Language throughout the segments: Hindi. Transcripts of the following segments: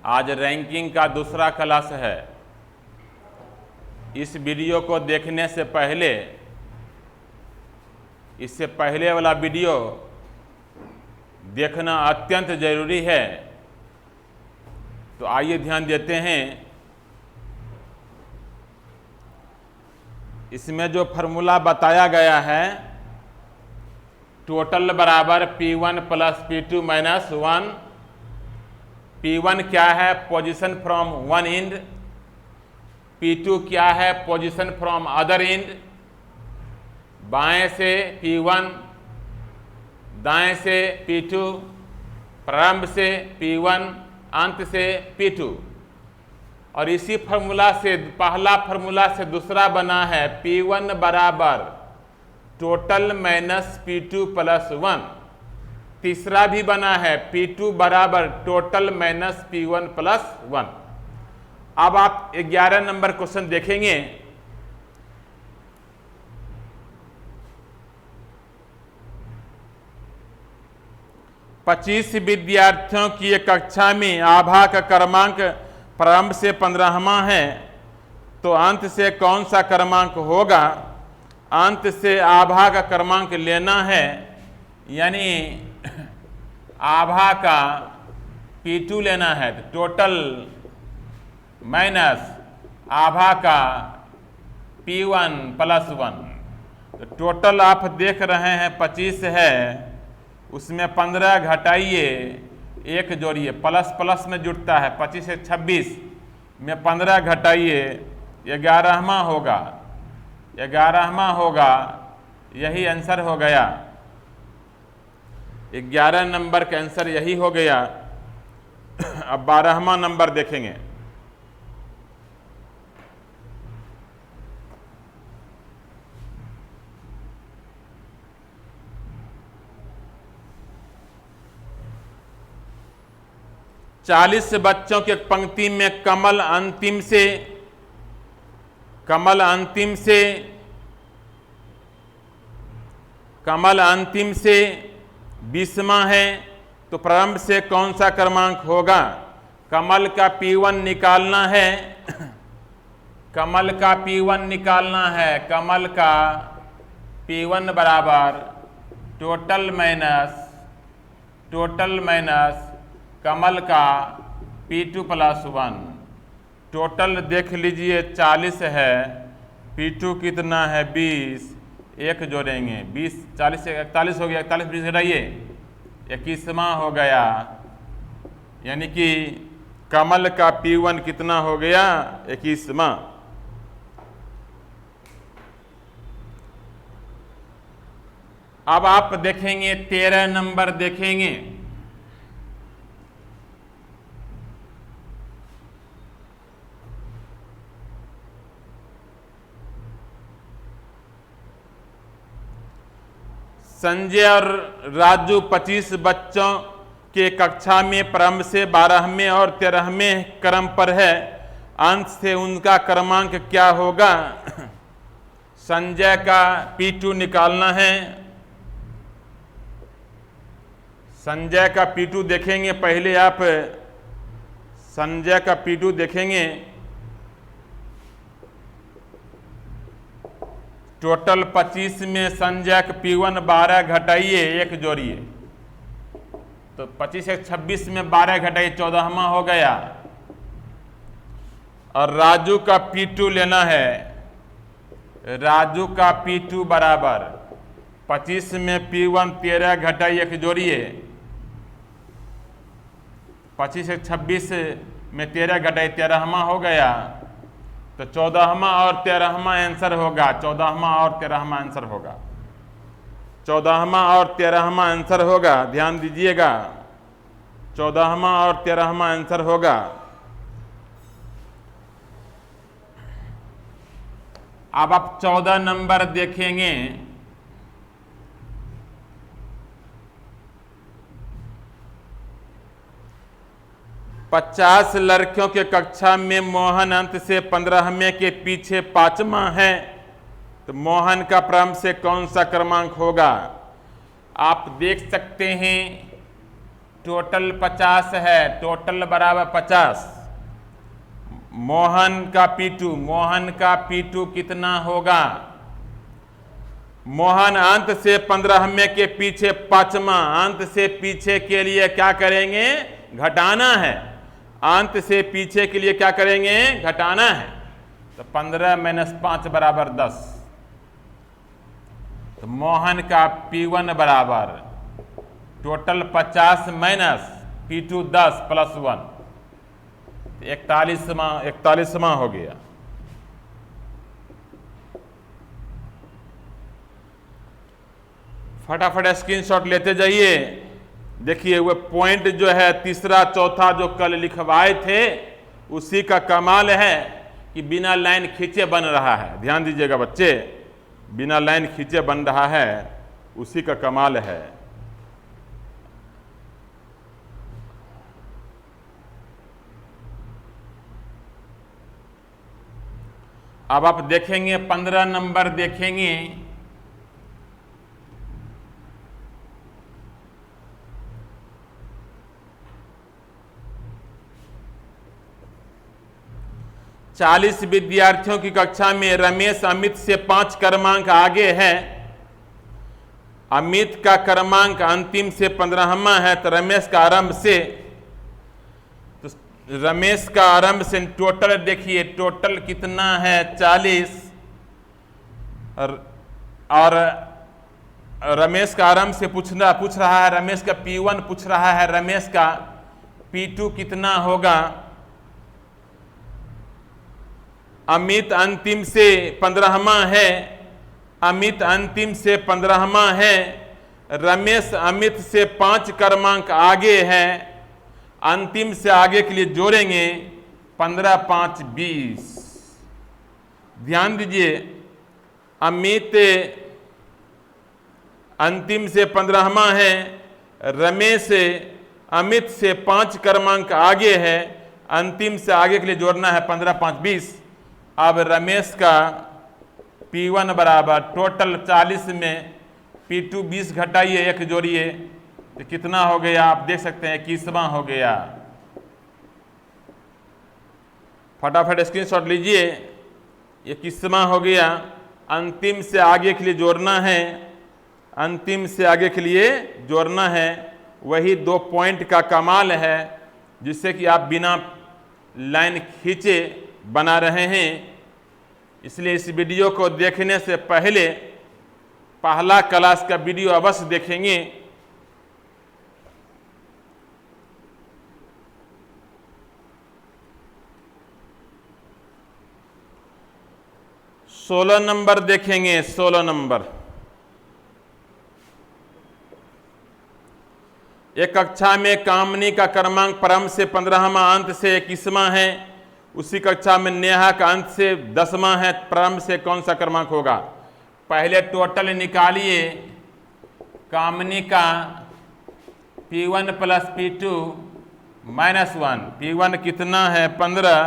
आज रैंकिंग का दूसरा क्लास है। इस वीडियो को देखने से पहले, इससे पहले वाला वीडियो देखना अत्यंत जरूरी है। तो आइए ध्यान देते हैं। इसमें जो फॉर्मूला बताया गया है, टोटल बराबर P1 plus P2 minus 1। P1 क्या है? Position from one and. P2 क्या है? Position from other and. बाएं से P1, दाएं से P2, प्रारंभ से P1, अंत से P2। और इसी फॉर्मूला से, पहला फॉर्मूला से दूसरा बना है P1 बराबर टोटल माइनस P2 प्लस 1। तीसरा भी बना है P2 बराबर टोटल माइनस P1 प्लस 1। अब आप 11 नंबर क्वेश्चन देखेंगे। पच्चीस विद्यार्थियों की एक कक्षा में आभा का क्रमांक प्रारंभ से 15वां है, तो अंत से कौन सा क्रमांक होगा? अंत से आभा का क्रमांक लेना है, यानी आभा का P2 लेना है। टोटल माइनस आभा का P1 प्लस 1। तो टोटल आप देख रहे हैं 25 है, उसमें 15 घटाइए, 1 जोड़िए, प्लस प्लस में जुड़ता है। 25 से 26 में 15 घटाइए, 11वां होगा। 11वां होगा, यही आंसर हो गया। 11 नंबर का आंसर यही हो गया। अब 12वां नंबर देखेंगे। चालीस बच्चों की पंक्ति में कमल अंतिम से 20वां है, तो प्रारंभ से कौन सा क्रमांक होगा? कमल का P1 निकालना है। कमल का P1 निकालना है। कमल का P1 बराबर टोटल माइनस कमल का P2 प्लस 1। टोटल देख लीजिए 40 है, P2 कितना है? 20। 1 जोड़ेंगे, 20, 40 से 41 हो गया। 41 20 घटाइए, 21वां हो गया। यानी कि कमल का P1 कितना हो गया? 21वां। अब आप देखेंगे 13 नंबर देखेंगे। संजय और राजू 25 बच्चों के कक्षा में प्रारंभ से 12वें और 13वें क्रम पर है, अंत से उनका क्रमांक क्या होगा? संजय का P2 निकालना है। संजय का P2 देखेंगे। पहले आप संजय का P2 देखेंगे। टोटल 25 में संजय का P1 12 घटाइए, 1 जोड़िए, तो 25 से 26 में 12 घटाइए, 14वां हो गया। और राजू का P2 लेना है। राजू का P2 बराबर 25 में P1 13 घटाइए, 1 जोड़िए, 25 से 26 में 13 घटाइए, 13वां हो गया। तो 14वां और 13वां आंसर होगा। 14वां और 13वां आंसर होगा। 14वां और 13वां आंसर होगा। ध्यान दीजिएगा, 14वां और 13वां आंसर होगा। अब आप 14 नंबर देखेंगे। पचास लड़कियों के कक्षा में मोहन अंत से 15वें के पीछे 5वां है, तो मोहन का प्रारंभ से कौन सा क्रमांक होगा? आप देख सकते हैं टोटल 50 है, टोटल बराबर 50। मोहन का P2 कितना होगा? मोहन अंत से 15वें के पीछे 5वां, अंत से पीछे के लिए क्या करेंगे? घटाना है। अंत से पीछे के लिए क्या करेंगे? घटाना है। तो 15 - 5 बराबर 10। तो मोहन का P1 बराबर टोटल 50 माइनस P2 10 प्लस 1, 41वां हो गया। फटाफट स्क्रीनशॉट लेते जाइए। देखिए वो पॉइंट जो है तीसरा चौथा जो कल लिखवाए थे उसी का कमाल है कि बिना लाइन खींचे बन रहा है। ध्यान दीजिएगा बच्चे, बिना लाइन खींचे बन रहा है, उसी का कमाल है। अब आप देखेंगे 15 नंबर देखेंगे। चालीस विद्यार्थियों की कक्षा में रमेश अमित से 5 क्रमांक आगे है। अमित का क्रमांक अंतिम से 15वां है, तो रमेश का आरंभ से, तो रमेश का आरंभ से टोटल देखिए, टोटल कितना है? 40। और रमेश का आरंभ से पूछ रहा है, रमेश का P1 पूछ रहा है, रमेश का P2 कितना होगा? अमित अंतिम से 15वां है, अमित अंतिम से 15वां है, रमेश अमित से 5 क्रमांक आगे है। अंतिम से आगे के लिए जोड़ेंगे 15 × 5 = 20। ध्यान दीजिए, अमित अंतिम से 15वां है, रमेश अमित से 5 क्रमांक आगे है। अंतिम से आगे के लिए जोड़ना है 15 × 5 = 20। अब रमेश का P1 बराबर टोटल 40 में P2 20 घटाइए, 1 जोड़िए, तो कितना हो गया? आप देख सकते हैं 21वां हो गया। फटाफट स्क्रीनशॉट लीजिए, 21वां हो गया। अंतिम से आगे के लिए जोड़ना है, अंतिम से आगे के लिए जोड़ना है। वही 2 पॉइंट का कमाल है जिससे कि आप बिना लाइन खींचे बना रहे हैं। इसलिए इस वीडियो को देखने से पहले पहला क्लास का वीडियो अवश्य देखेंगे। सोलह नंबर देखेंगे। 16 नंबर, एक कक्षा में कामनी का क्रमांक प्रारंभ से 15वां, अंत से 21वां है। उसी कक्षा में नेहा का अंत से 10वां है, प्रारंभ से कौन सा क्रमांक होगा? पहले टोटल निकालिए। कामनी का P1 + P2 - 1, P1 कितना है? 15,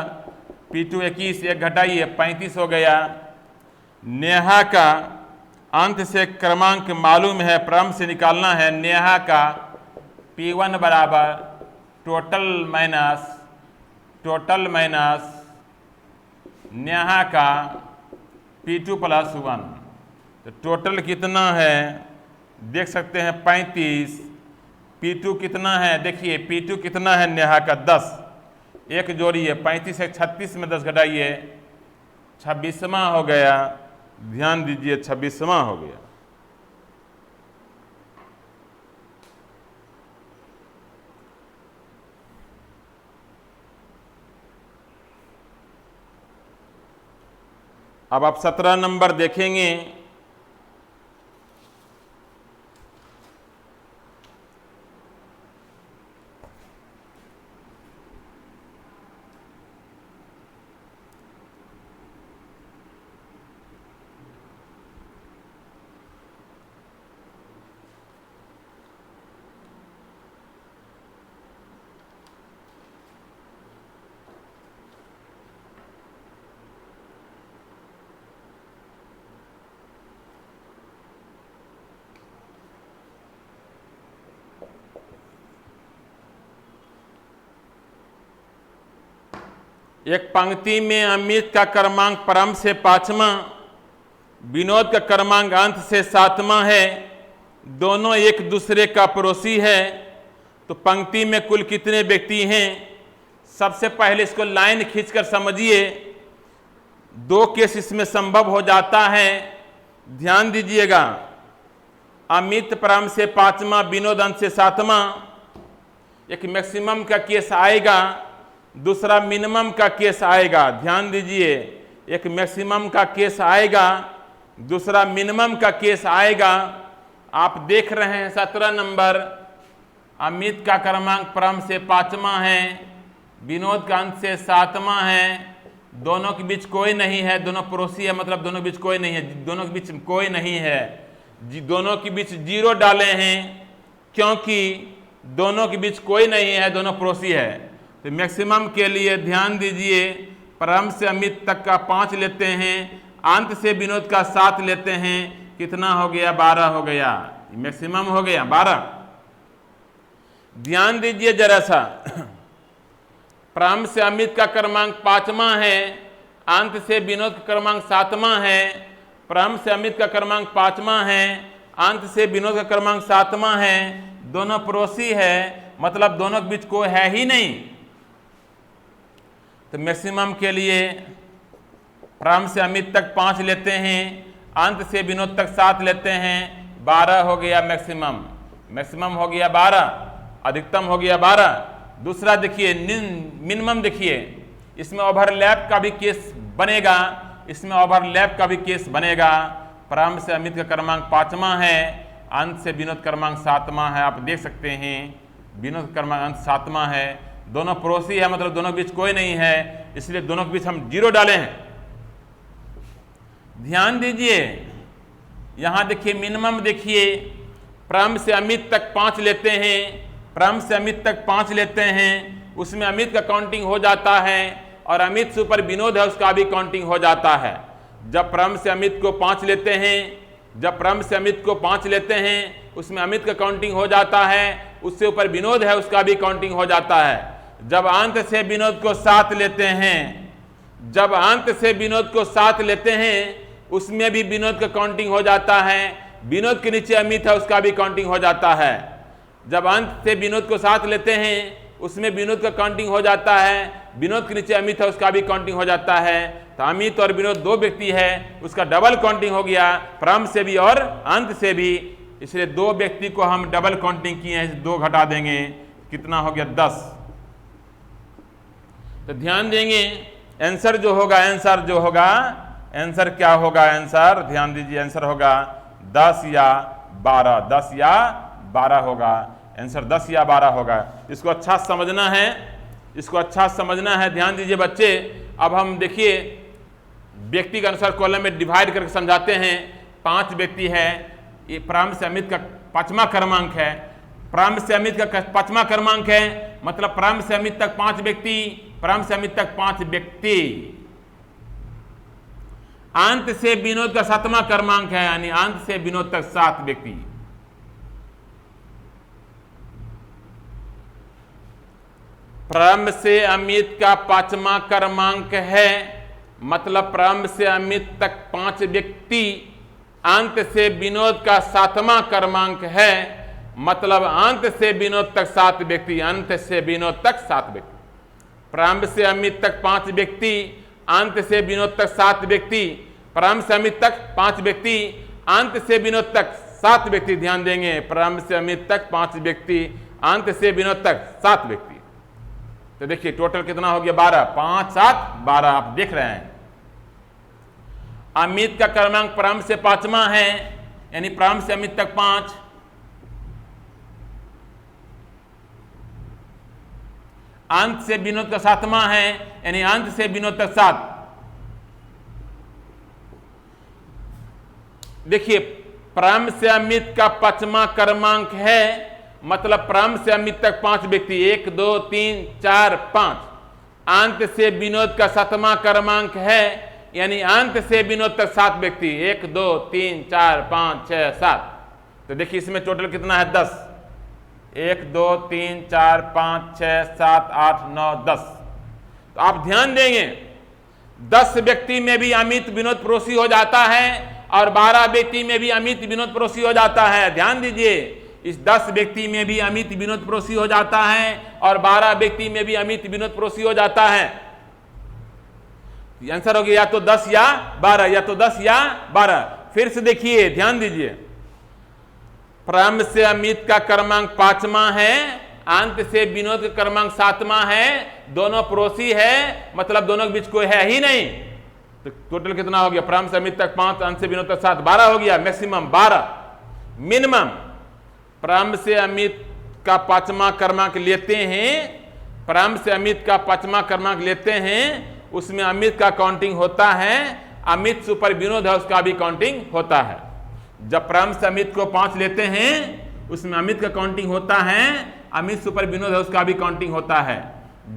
P2 21, 1 घटाइए, 35 हो गया। नेहा का अंत से क्रमांक मालूम है, प्रारंभ से निकालना है। नेहा का P1 बराबर टोटल माइनस नेहा का P2 + 1, तो टोटल कितना है? देख सकते हैं 35। P2 कितना है? देखिए P2 कितना है? नेहा का 10, 1 जोड़िए, 35 से 36 में 10 घटाइए, 26वां हो गया। ध्यान दीजिए, 26वां हो गया। अब आप 17 नंबर देखेंगे। एक पंक्ति में अमित का क्रमांक प्रारंभ से 5वां, विनोद का क्रमांक अंत से 7वां है। दोनों एक दूसरे का पड़ोसी है। तो पंक्ति में कुल कितने व्यक्ति हैं? सबसे पहले इसको लाइन खींचकर समझिए। 2 केस इसमें संभव हो जाता है। ध्यान दीजिएगा, अमित प्रारंभ से 5वां, विनोद अंत से 7वां। एक मैक्सिमम का केस आएगा, दूसरा मिनिमम का केस आएगा। ध्यान दीजिए, एक मैक्सिमम का केस आएगा, दूसरा मिनिमम का केस आएगा। आप देख रहे हैं 17 नंबर, अमित का क्रमांक प्रारंभ से 5वां है, विनोद का अंत से 7वां है। दोनों के बीच कोई नहीं है, दोनों पड़ोसी है, मतलब दोनों के बीच कोई नहीं है। दोनों के बीच कोई नहीं है, दोनों के बीच 0 डाले हैं, क्योंकि दोनों के बीच कोई नहीं है, दोनों पड़ोसी है। तो मैक्सिमम के लिए ध्यान दीजिए, प्रारंभ से अमित तक का 5 लेते हैं, अंत से विनोद का 7 लेते हैं। कितना हो गया? 12 हो गया। मैक्सिमम हो गया 12। ध्यान दीजिए जरा सा, प्रारंभ से अमित का क्रमांक 5वां है, अंत से विनोद का क्रमांक 7वां है। प्रारंभ से अमित का क्रमांक 5वां है, अंत से विनोद का क्रमांक 7वां है। दोनों पड़ोसी है, मतलब दोनों के बीच कोई है ही नहीं। तो मैक्सिमम के लिए प्रारंभ से अमित तक 5 लेते हैं, अंत से विनोद तक 7 लेते हैं। 12 हो गया मैक्सिमम। मैक्सिमम हो गया 12, अधिकतम हो गया 12। दूसरा देखिए, मिनिमम देखिए, इसमें ओवरलैप का भी केस बनेगा, इसमें ओवरलैप का भी केस बनेगा। प्रारंभ से अमित का क्रमांक 5वां है, अंत से विनोद क्रमांक 7वां है। आप देख सकते हैं विनोद क्रमांक अंत 7वां है। दोनों पड़ोसी है, मतलब दोनों के बीच कोई नहीं है, इसलिए दोनों के बीच हम 0 डाले हैं। ध्यान दीजिए, यहां देखिए मिनिमम देखिए, प्रारंभ से अमित तक 5 लेते हैं, प्रारंभ से अमित तक 5 लेते हैं, उसमें अमित का काउंटिंग हो जाता है, और अमित से ऊपर विनोद है उसका भी काउंटिंग हो जाता है। जब प्रारंभ से अमित को 5 लेते हैं, जब प्रारंभ से अमित को 5 लेते हैं, उसमें अमित का काउंटिंग हो जाता है, उससे ऊपर विनोद है उसका भी काउंटिंग हो जाता है। जब अंत से विनोद को 7 लेते हैं, जब अंत से विनोद को 7 लेते हैं, उसमें भी विनोद का काउंटिंग हो जाता है, विनोद के नीचे अमित है उसका भी काउंटिंग हो जाता है। जब अंत से विनोद को 7 लेते हैं, उसमें विनोद का काउंटिंग हो जाता है, विनोद के नीचे अमित है उसका भी काउंटिंग हो जाता है। तो अमित और विनोद 2 व्यक्ति है, उसका डबल काउंटिंग हो गया, प्रारंभ से भी और अंत से भी। इसलिए 2 व्यक्ति को हम डबल काउंटिंग किए हैं, 2 घटा देंगे, कितना हो गया? 10। तो ध्यान देंगे, आंसर जो होगा, आंसर क्या होगा? आंसर ध्यान दीजिए, आंसर होगा 10 या 12, 10 या 12 होगा। आंसर 10 या 12 होगा। इसको अच्छा समझना है, इसको अच्छा समझना है। ध्यान दीजिए बच्चे, अब हम देखिए व्यक्ति के अनुसार कॉलम में डिवाइड करके समझाते हैं। 5 व्यक्ति है, ये प्रारंभ से अमित का 5वां क्रमांक है, प्रारंभ से अमित का 5वां क्रमांक है, मतलब प्रारंभ से अमित तक 5 व्यक्ति, प्रारंभ से अमित तक 5 व्यक्ति। अंत से विनोद का 7वां क्रमांक है, यानी अंत से विनोद तक 7 व्यक्ति। प्रारंभ से अमित का 5वां क्रमांक है, मतलब प्रारंभ से अमित तक 5 व्यक्ति, अंत से विनोद का 7वां क्रमांक है, मतलब अंत से विनोद तक 7 व्यक्ति, अंत से विनोद तक 7 व्यक्ति। प्रारंभ से अमित तक 5 व्यक्ति, अंत से विनोद तक 7 व्यक्ति, प्रारंभ से अमित तक 5 व्यक्ति, अंत से विनोद तक 7 व्यक्ति। ध्यान देंगे, प्रारंभ से अमित तक 5 व्यक्ति, अंत से विनोद तक 7 व्यक्ति। तो देखिए टोटल कितना हो गया? 12, 5, 7, 12। आप देख रहे हैं अमित का क्रमांक प्रारंभ से 5वां है, यानी प्रारंभ से अमित तक 5, अंत से विनोद का 7वां है, यानी अंत से विनोद तक 7। देखिए प्रारंभ से अमित का 5वां क्रमांक है, मतलब प्रारंभ से अमित तक 5 व्यक्ति, 1 2 3 4 5। अंत से विनोद का 7वां क्रमांक है, यानी अंत से विनोद तक 7 व्यक्ति, 1 2 3 4 5 6 7। तो देखिए इसमें टोटल कितना है? 10। 1 2 3 4 5 6 7 8 9 10। तो आप ध्यान देंगे 10 व्यक्ति में भी अमित विनोद पड़ोसी हो जाता है और 12 व्यक्ति में भी अमित विनोद पड़ोसी हो जाता है। ध्यान दीजिए, इस 10 व्यक्ति में भी अमित विनोद पड़ोसी हो जाता है और 12 व्यक्ति में भी अमित विनोद पड़ोसी हो जाता है। आंसर हो गया या तो 10 या 12, या तो 10 या 12। फिर से देखिए, ध्यान दीजिए, प्रारंभ से अमित का क्रमांक 5वां है, अंत से विनोद का क्रमांक 7वां है, दोनों पड़ोसी है, मतलब दोनों के बीच कोई है ही नहीं। तो टोटल कितना हो गया? प्रारंभ से अमित तक 5, अंत से विनोद तक 7, 12 हो गया। मैक्सिमम 12, मिनिमम प्रारंभ से अमित का 5वां क्रमांक लेते हैं, प्रारंभ से अमित का 5वां क्रमांक लेते हैं, उसमें अमित का काउंटिंग होता है, अमित से ऊपर विनोद है उसका भी काउंटिंग होता है। जब प्रारंभ से अमित को 5 लेते हैं, उसमें अमित का काउंटिंग होता है, अमित से ऊपर विनोद है उसका भी काउंटिंग होता है।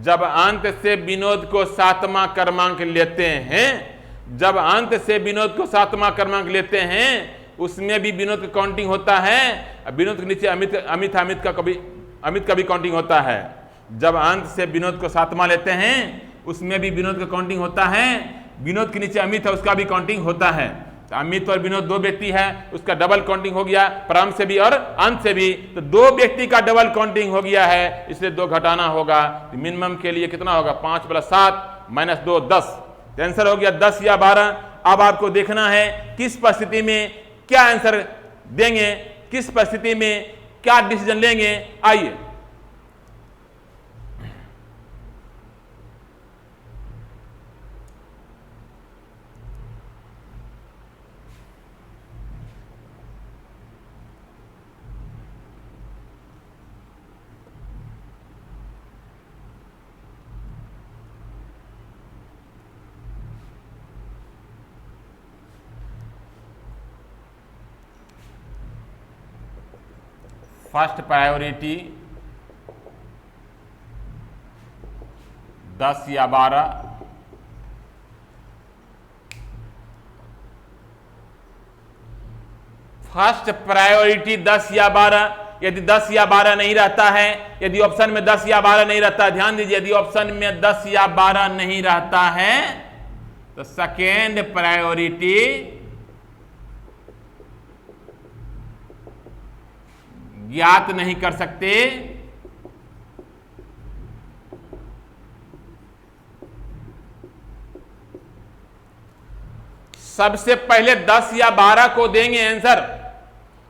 जब अंत से विनोद को 7वां क्रमांक लेते हैं, जब अंत से विनोद को 7वां क्रमांक लेते हैं, उसमें भी विनोद का काउंटिंग होता है, विनोद के नीचे अमित का भी काउंटिंग होता है। जब अंत से विनोद को 7वां लेते हैं, उसमें भी विनोद का काउंटिंग होता है, विनोद के नीचे अमित है उसका भी काउंटिंग होता है। तो अमित और विनोद 2 व्यक्ति है, उसका डबल काउंटिंग हो गया, प्रारंभ से भी और अंत से भी। तो 2 व्यक्ति का डबल काउंटिंग हो गया है, इसलिए 2 घटाना होगा। तो मिनिमम के लिए कितना होगा? 5 + 7 - 2 10। आंसर हो गया 10 या 12। अब आपको देखना है किस परिस्थिति में क्या आंसर देंगे, किस परिस्थिति में क्या डिसीजन लेंगे। आइए, फर्स्ट प्रायोरिटी 10 या 12, फर्स्ट प्रायोरिटी 10 या 12। यदि 10 या 12 नहीं रहता है, यदि ऑप्शन में 10 या 12 नहीं रहता, ध्यान दीजिए, यदि ऑप्शन में 10 या 12 नहीं रहता है तो सेकेंड प्रायोरिटी ज्ञात नहीं कर सकते। सबसे पहले 10 या 12 को देंगे आंसर।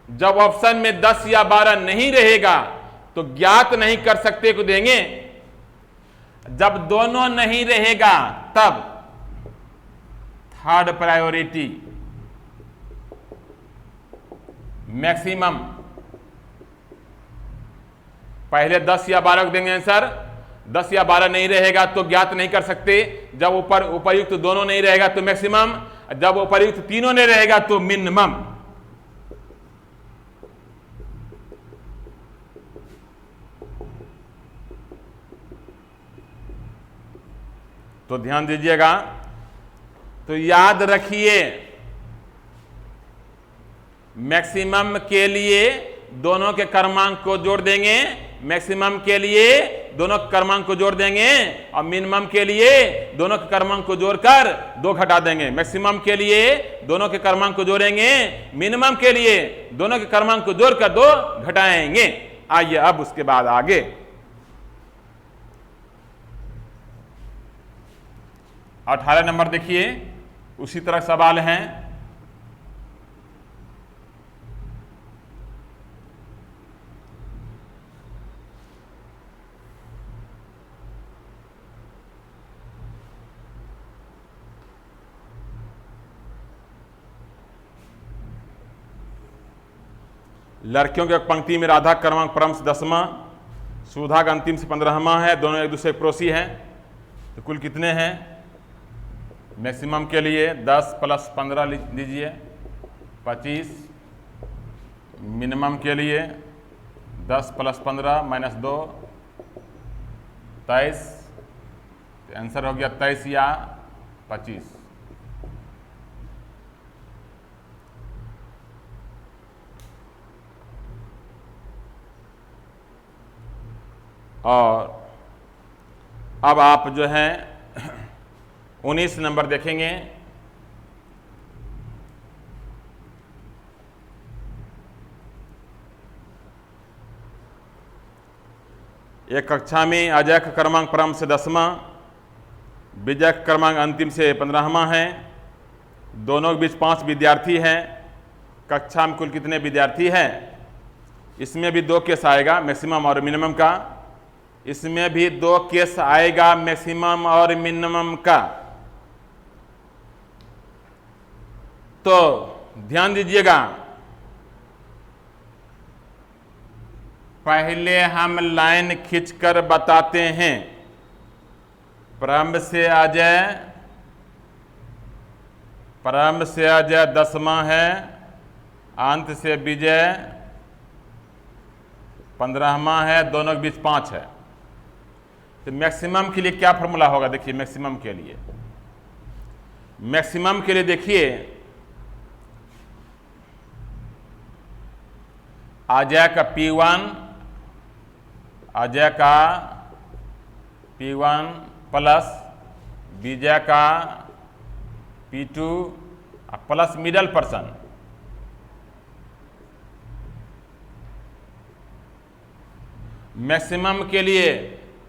जब ऑप्शन में 10 या 12 नहीं रहेगा तो ज्ञात नहीं कर सकते को देंगे। जब दोनों नहीं रहेगा तब थर्ड प्रायोरिटी मैक्सिमम। पहले 10 या 12 को देंगे आंसर, 10 या 12 नहीं रहेगा तो ज्ञात नहीं कर सकते। जब उपर्युक्त दोनों नहीं रहेगा तो मैक्सिमम, जब उपर्युक्त तीनों नहीं रहेगा तो मिनिमम। तो ध्यान दीजिएगा, तो याद रखिए मैक्सिमम के लिए दोनों के क्रमांक को जोड़ देंगे, मैक्सिमम के लिए दोनों के क्रमांक को जोड़ देंगे और मिनिमम के लिए दोनों के क्रमांक को जोड़कर 2 घटा देंगे। मैक्सिमम के लिए दोनों के क्रमांक को जोड़ेंगे, मिनिमम के लिए दोनों के क्रमांक को जोड़कर 2 घटाएंगे। आइए अब उसके बाद आगे 18 नंबर देखिए, उसी तरह सवाल हैं। लड़कियों के पंक्ति में राधा क्रमांक क्रम से 10वां, सुधा का अंतिम से 15वां है, दोनों एक दूसरे के पड़ोसी हैं। तो कुल कितने हैं? मैक्सिमम के लिए 10 + 15 लीजिए 25, मिनिमम के लिए 10 + 15 - 2 23। तो आंसर हो गया 23 या 25। और अब आप जो है 19 नंबर देखेंगे। एक कक्षा में अजय का क्रमांक प्रारंभ से 10वां, विजय का क्रमांक अंतिम से 15वां है। दोनों के बीच 5 विद्यार्थी हैं। कक्षा में कुल कितने विद्यार्थी हैं? इसमें भी 2 केस आएगा, मैक्सिमम और मिनिमम का। इसमें भी 2 केस आएगा, मैक्सिमम और मिनिमम का। तो ध्यान दीजिएगा, पहले हम लाइन खींचकर बताते हैं। प्रारंभ से अजय 10वां है, अंत से विजय 15वां है, दोनों के बीच 5 है। तो मैक्सिमम के लिए क्या फॉर्मूला होगा? देखिए, मैक्सिमम के लिए देखिए, अजय का P1 प्लस विजय का P2 plus middle person. Maximum के लिए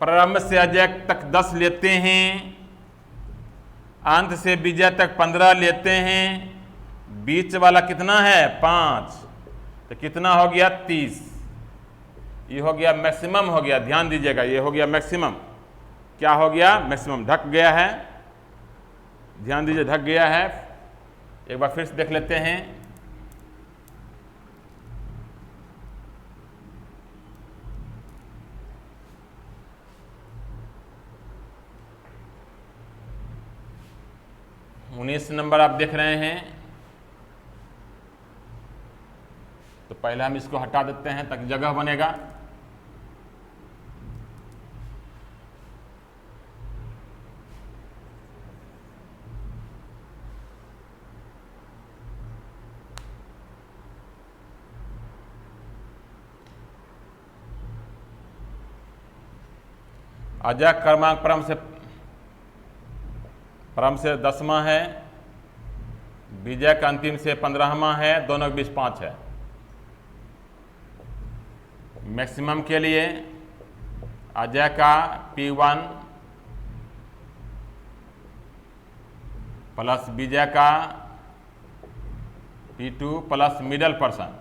प्रारंभ से अजय तक 10 लेते हैं, अंत से विजय तक 15 लेते हैं, बीच वाला कितना है? 5, तो कितना हो गया? 30। ये हो गया मैक्सिमम, हो गया। ध्यान दीजिएगा, ये हो गया मैक्सिमम। क्या हो गया? मैक्सिमम ढक गया है। ध्यान दीजिए, ढक गया है। एक बार फिर से देख लेते हैं। उन्नीस नंबर आप देख रहे हैं। तो पहले हम इसको हटा देते हैं ताकि जगह बनेगा। अजय क्रमांक प्रारंभ से 10वां है, विजय का अंतिम से 15वां है, दोनों के बीच 5 है। मैक्सिमम के लिए अजय का P1 प्लस विजय का P2 प्लस मिडल पर्सन।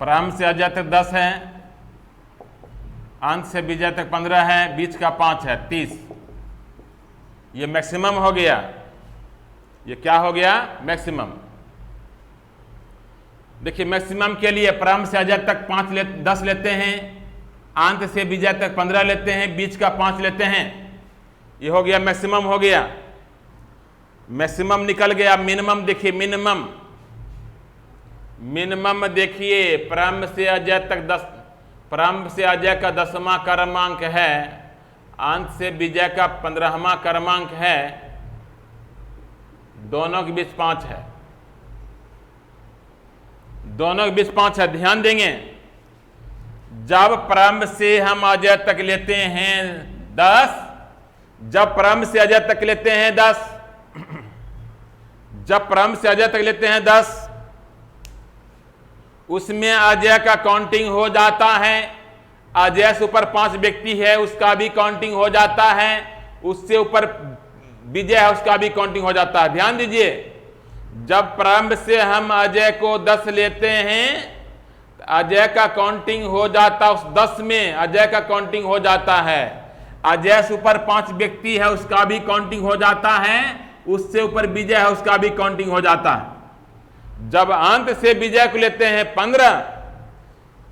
प्रारंभ से अजय तक 10 है, अंत से विजय तक 15 है, बीच का 5 है, 30। ये मैक्सिमम हो गया। ये क्या हो गया? मैक्सिमम। देखिए, मैक्सिमम के लिए प्रारंभ से अजय तक 10 लेते हैं, अंत से विजय तक 15 लेते हैं, बीच का 5 लेते हैं। ये हो गया मैक्सिमम, हो गया। मैक्सिमम निकल गया। मिनिमम देखिए, मिनिमम देखिए, प्रारंभ से अजय तक 10, प्रारंभ से अजय का 10वां क्रमांक है, अंत से विजय का 15वां क्रमांक है, दोनों के बीच 5 है। दोनों के बीच 5 है। ध्यान देंगे, जब प्रारंभ से हम अजय तक लेते हैं 10, जब प्रारंभ से अजय तक लेते हैं 10, जब प्रारंभ से अजय तक लेते हैं 10, उसमें अजय का काउंटिंग हो जाता है। अजय से ऊपर 5 व्यक्ति है, उसका भी काउंटिंग हो जाता है। उससे ऊपर विजय है, उसका भी काउंटिंग हो जाता है। ध्यान दीजिए, जब प्रारंभ से हम अजय को 10 लेते हैं, अजय का काउंटिंग हो जाता, उस 10 में अजय का काउंटिंग हो जाता है। अजय से ऊपर 5 व्यक्ति है, उसका भी काउंटिंग हो जाता है। उससे ऊपर विजय है, उसका भी काउंटिंग हो जाता है। जब अंत से विजय को लेते हैं 15,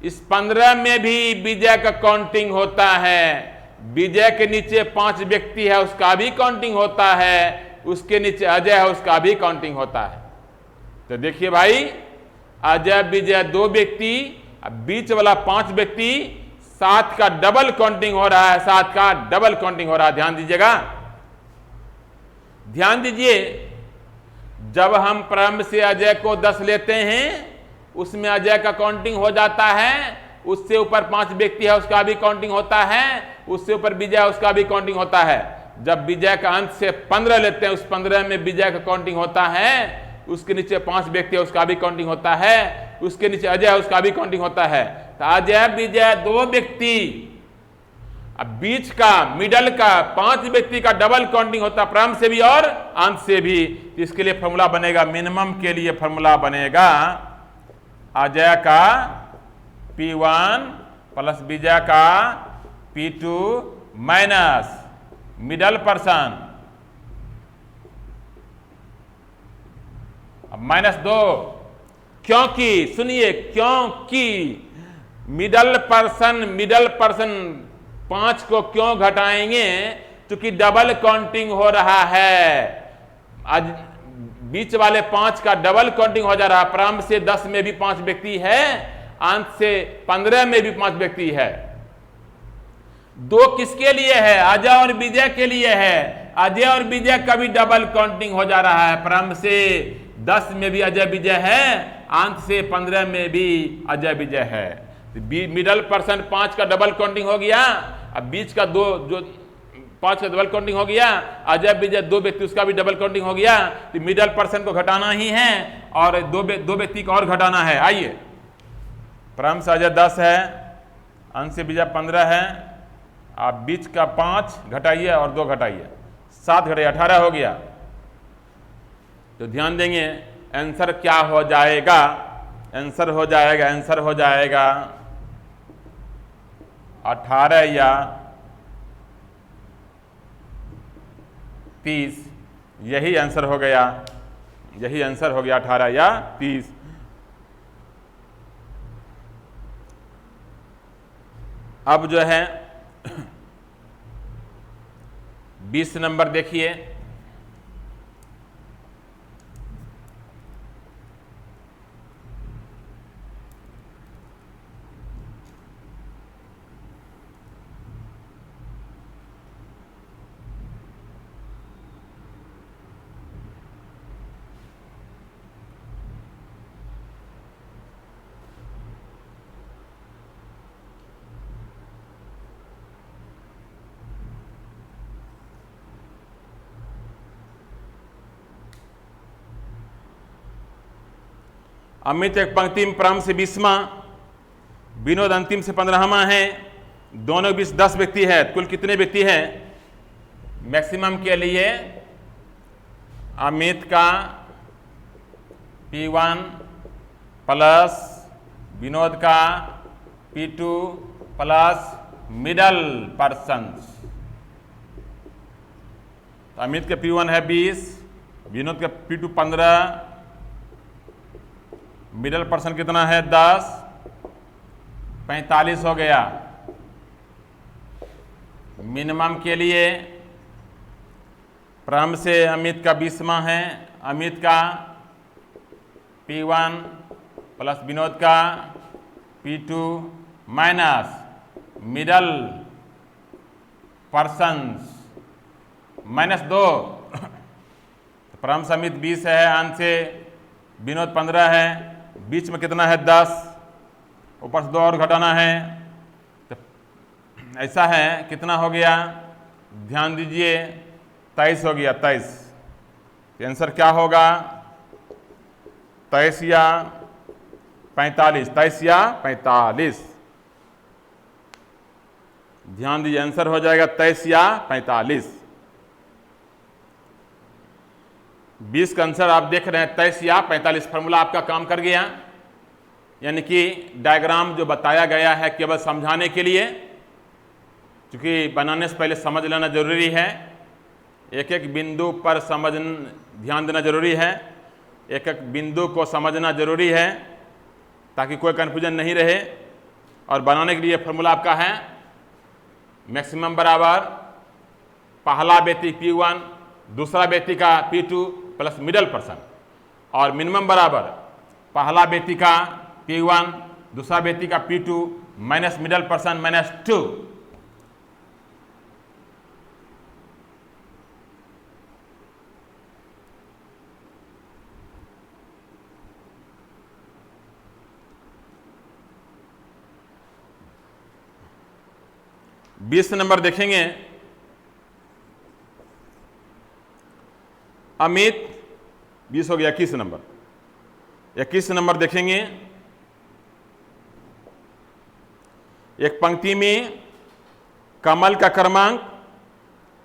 इस 15 में भी विजय का काउंटिंग होता है। विजय के नीचे 5 व्यक्ति है, उसका भी काउंटिंग होता है। उसके नीचे अजय है, उसका भी काउंटिंग होता है। तो देखिए भाई, अजय विजय 2 व्यक्ति, बीच वाला 5 व्यक्ति, 7 का डबल काउंटिंग हो रहा है। 7 का डबल काउंटिंग हो रहा है। ध्यान दीजिएगा, ध्यान दीजिए। जब हम प्रारंभ से अजय को 10 लेते हैं, उसमें अजय का काउंटिंग हो जाता है। उससे ऊपर 5 व्यक्ति है उसका भी काउंटिंग होता है, उससे ऊपर विजय उसका भी काउंटिंग होता है। जब विजय का अंत से 15 लेते हैं, उस 15 में विजय का काउंटिंग होता है, उसके नीचे 5 व्यक्ति है उसका भी काउंटिंग होता है, उसके नीचे अजय है उसका भी काउंटिंग होता है। तो अजय विजय 2 व्यक्ति, अब बीच का मिडल का 5 व्यक्ति का डबल काउंटिंग होता है, प्रारंभ से भी और अंत से भी। इसके लिए फॉर्मूला बनेगा, मिनिमम के लिए फॉर्मूला बनेगा अजय का P1 प्लस विजय का P2 माइनस मिडल पर्सन -2, क्योंकि सुनिए, क्योंकि मिडल पर्सन 5 को क्यों घटाएंगे, क्योंकि डबल काउंटिंग हो रहा है। आज बीच वाले 5 का डबल काउंटिंग हो जा रहा है। प्रारंभ से 10 में भी 5 व्यक्ति है, अंत से 15 में भी 5 व्यक्ति है। 2 किसके लिए है? अजय और विजय के लिए है। अजय और विजय का भी डबल काउंटिंग हो जा रहा है। प्रारंभ से 10 में भी अजय विजय है, अंत से 15 में भी अजय विजय है। मिडल पर्सन 5 का डबल काउंटिंग हो गया, अब बीच का 2 जो 5 का डबल काउंटिंग हो गया, अजय विजय 2 व्यक्ति उसका भी डबल काउंटिंग हो गया। तो मिडल पर्सन को घटाना ही है और 2 व्यक्ति को और घटाना है। आइए, प्रारंभ से अजय 10 है, अंत से विजय 15 है, आप बीच का 5 घटाइए और 2 घटाइए, 7 घटाइए 18 हो गया। तो ध्यान देंगे आंसर क्या हो जाएगा। आंसर हो जाएगा 18 या 30। यही आंसर हो गया, 18 या 30। अब जो है 20 नंबर देखिए। अमित एक पंक्ति में प्रारंभ से 20वां, विनोद अंतिम से 15वां है। दोनों 10 व्यक्ति है। कुल कितने व्यक्ति हैं? मैक्सिमम के लिए अमित का P1 प्लस विनोद का P2 प्लस मिडल पर्सन। तो अमित का P1 है 20, विनोद का P2 15, मिडल पर्सन कितना है 10, 45 हो गया। मिनिमम के लिए प्रारंभ से अमित का 20वां है, अमित का P1 प्लस विनोद का P2 माइनस मिडल पर्सन्स -2। प्रारंभ से अमित 20 है, अंत से विनोद 15 है, बीच में कितना है 10, ऊपर से 2 और घटाना है। तो ऐसा है, कितना हो गया? ध्यान दीजिए, 23 हो गया, 23। तो आंसर क्या होगा? 23 या 45, 23 या 45। ध्यान दीजिए, आंसर हो जाएगा 23 या 45। 20 का आंसर आप देख रहे हैं 23 या 45। फॉर्मूला आपका काम कर गया, यानी कि डायग्राम जो बताया गया है केवल समझाने के लिए, क्योंकि बनाने से पहले समझ लेना जरूरी है। एक एक बिंदु पर ध्यान देना जरूरी है, एक एक बिंदु को समझना जरूरी है ताकि कोई कन्फ्यूजन नहीं रहे। और बनाने के लिए फॉर्मूला आपका है मैक्सिमम बराबर पहला व्यक्ति P1, दूसरा व्यक्ति का P2 प्लस मिडल पर्सन, और मिनिमम बराबर पहला व्यक्ति का P1, दूसरा व्यक्ति का P2 minus middle person -2। 20 number देखेंगे, अमित, 20 हो गया। 21 नंबर, 21 नंबर देखेंगे, एक पंक्ति में कमल का क्रमांक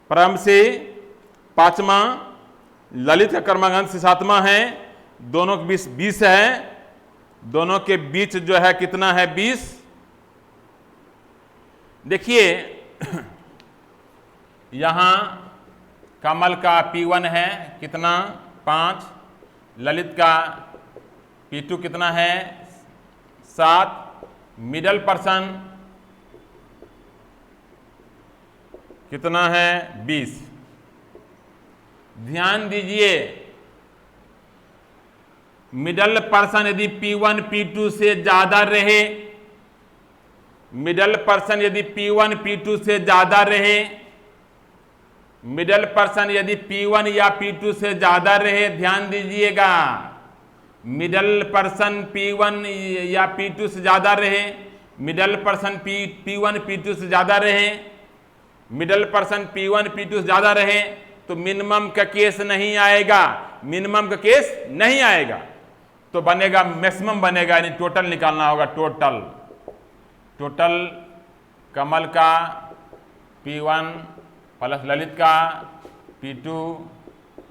प्रारंभ से 5वां, ललित का क्रमांक अंत से 7वां है, दोनों के बीच 20 है, दोनों के बीच जो है कितना है 20। देखिए यहां कमल का P1 है कितना 5, ललित का P2 कितना है 7, मिडल पर्सन कितना है 20। ध्यान दीजिए, मिडल पर्सन यदि P1 P2 से ज्यादा रहे, मिडल पर्सन यदि P1 P2 से ज्यादा रहे, मिडल पर्सन यदि P1 या P2 से ज्यादा रहे, ध्यान दीजिएगा, मिडल पर्सन P1 या P2 से ज्यादा रहे, मिडल पर्सन P1 P2 से ज्यादा रहे, मिडल पर्सन P1 P2 से ज्यादा रहे, तो मिनिमम का केस नहीं आएगा, मिनिमम का केस नहीं आएगा, तो बनेगा मैक्सिमम बनेगा, यानी टोटल निकालना होगा। टोटल कमल का P1 प्लस ललित का P2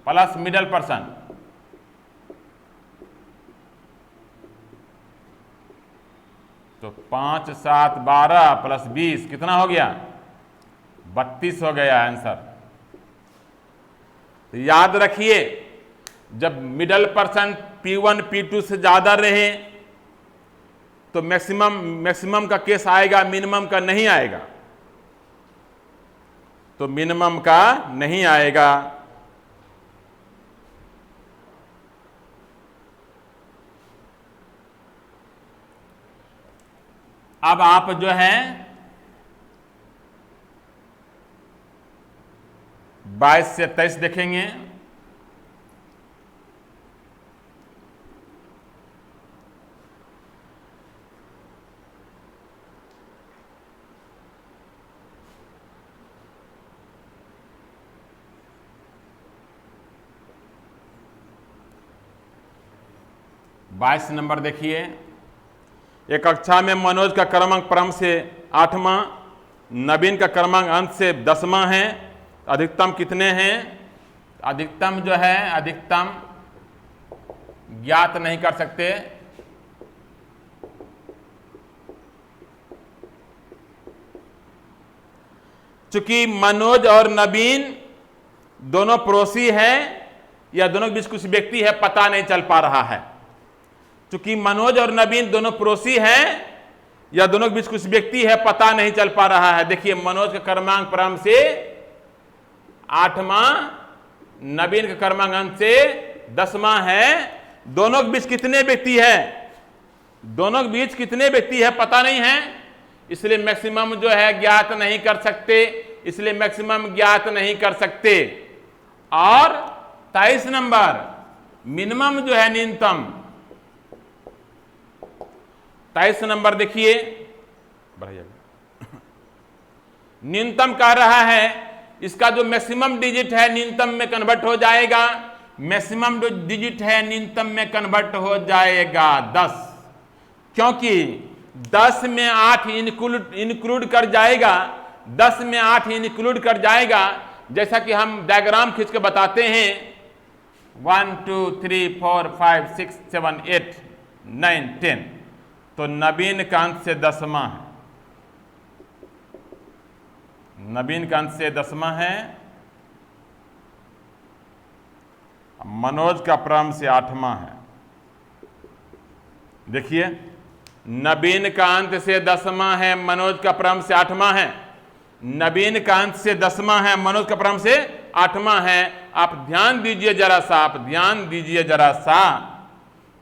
प्लस मिडल पर्सन, तो 5 7 12 प्लस 20 कितना हो गया 32 हो गया आंसर। तो याद रखिए, जब मिडल पर्सन P1 P2 से ज्यादा रहे तो मैक्सिमम का केस आएगा, मिनिमम का नहीं आएगा, तो मिनिमम का नहीं आएगा। अब आप जो है 22 से 23 देखेंगे, बाईस नंबर देखिए, एक कक्षा में मनोज का क्रमांक प्रारंभ से 8वां, नवीन का क्रमांक अंत से 10वां है, अधिकतम कितने हैं? अधिकतम जो है अधिकतम ज्ञात नहीं कर सकते, चूंकि मनोज और नवीन दोनों पड़ोसी हैं या दोनों के बीच कुछ व्यक्ति है पता नहीं चल पा रहा है। चूंकि मनोज और नवीन दोनों पड़ोसी हैं या दोनों के बीच कुछ व्यक्ति है पता नहीं चल पा रहा है। देखिए मनोज का क्रमांक प्रारंभ से 8वां, नवीन का क्रमांक अंत से 10वां है, दोनों के बीच कितने व्यक्ति है? दोनों के बीच कितने व्यक्ति है पता नहीं है, इसलिए मैक्सिमम जो है ज्ञात नहीं कर सकते, इसलिए मैक्सिमम ज्ञात नहीं कर सकते। और 23 नंबर मिनिमम जो है न्यूनतम, 23 नंबर देखिए, न्यूनतम कह रहा है, इसका जो मैक्सिमम डिजिट है न्यूनतम में कन्वर्ट हो जाएगा, मैक्सिमम जो डिजिट है न्यूनतम में कन्वर्ट हो जाएगा 10, क्योंकि 10 में 8 इंक्लूड कर जाएगा, 10 में 8 इंक्लूड कर जाएगा। जैसा कि हम डायग्राम खींच के बताते हैं, 1 2 3 4 5 6 7 8 9 10, तो नवीन का अंत से 10वां है, नवीन का अंत से 10वां है, मनोज का प्रारंभ से 8वां है। देखिए नवीन का अंत से 10वां है, मनोज का प्रारंभ से 8वां है, नवीन का अंत से 10वां है, मनोज का प्रारंभ से 8वां है। आप ध्यान दीजिए जरा सा, आप ध्यान दीजिए जरा सा,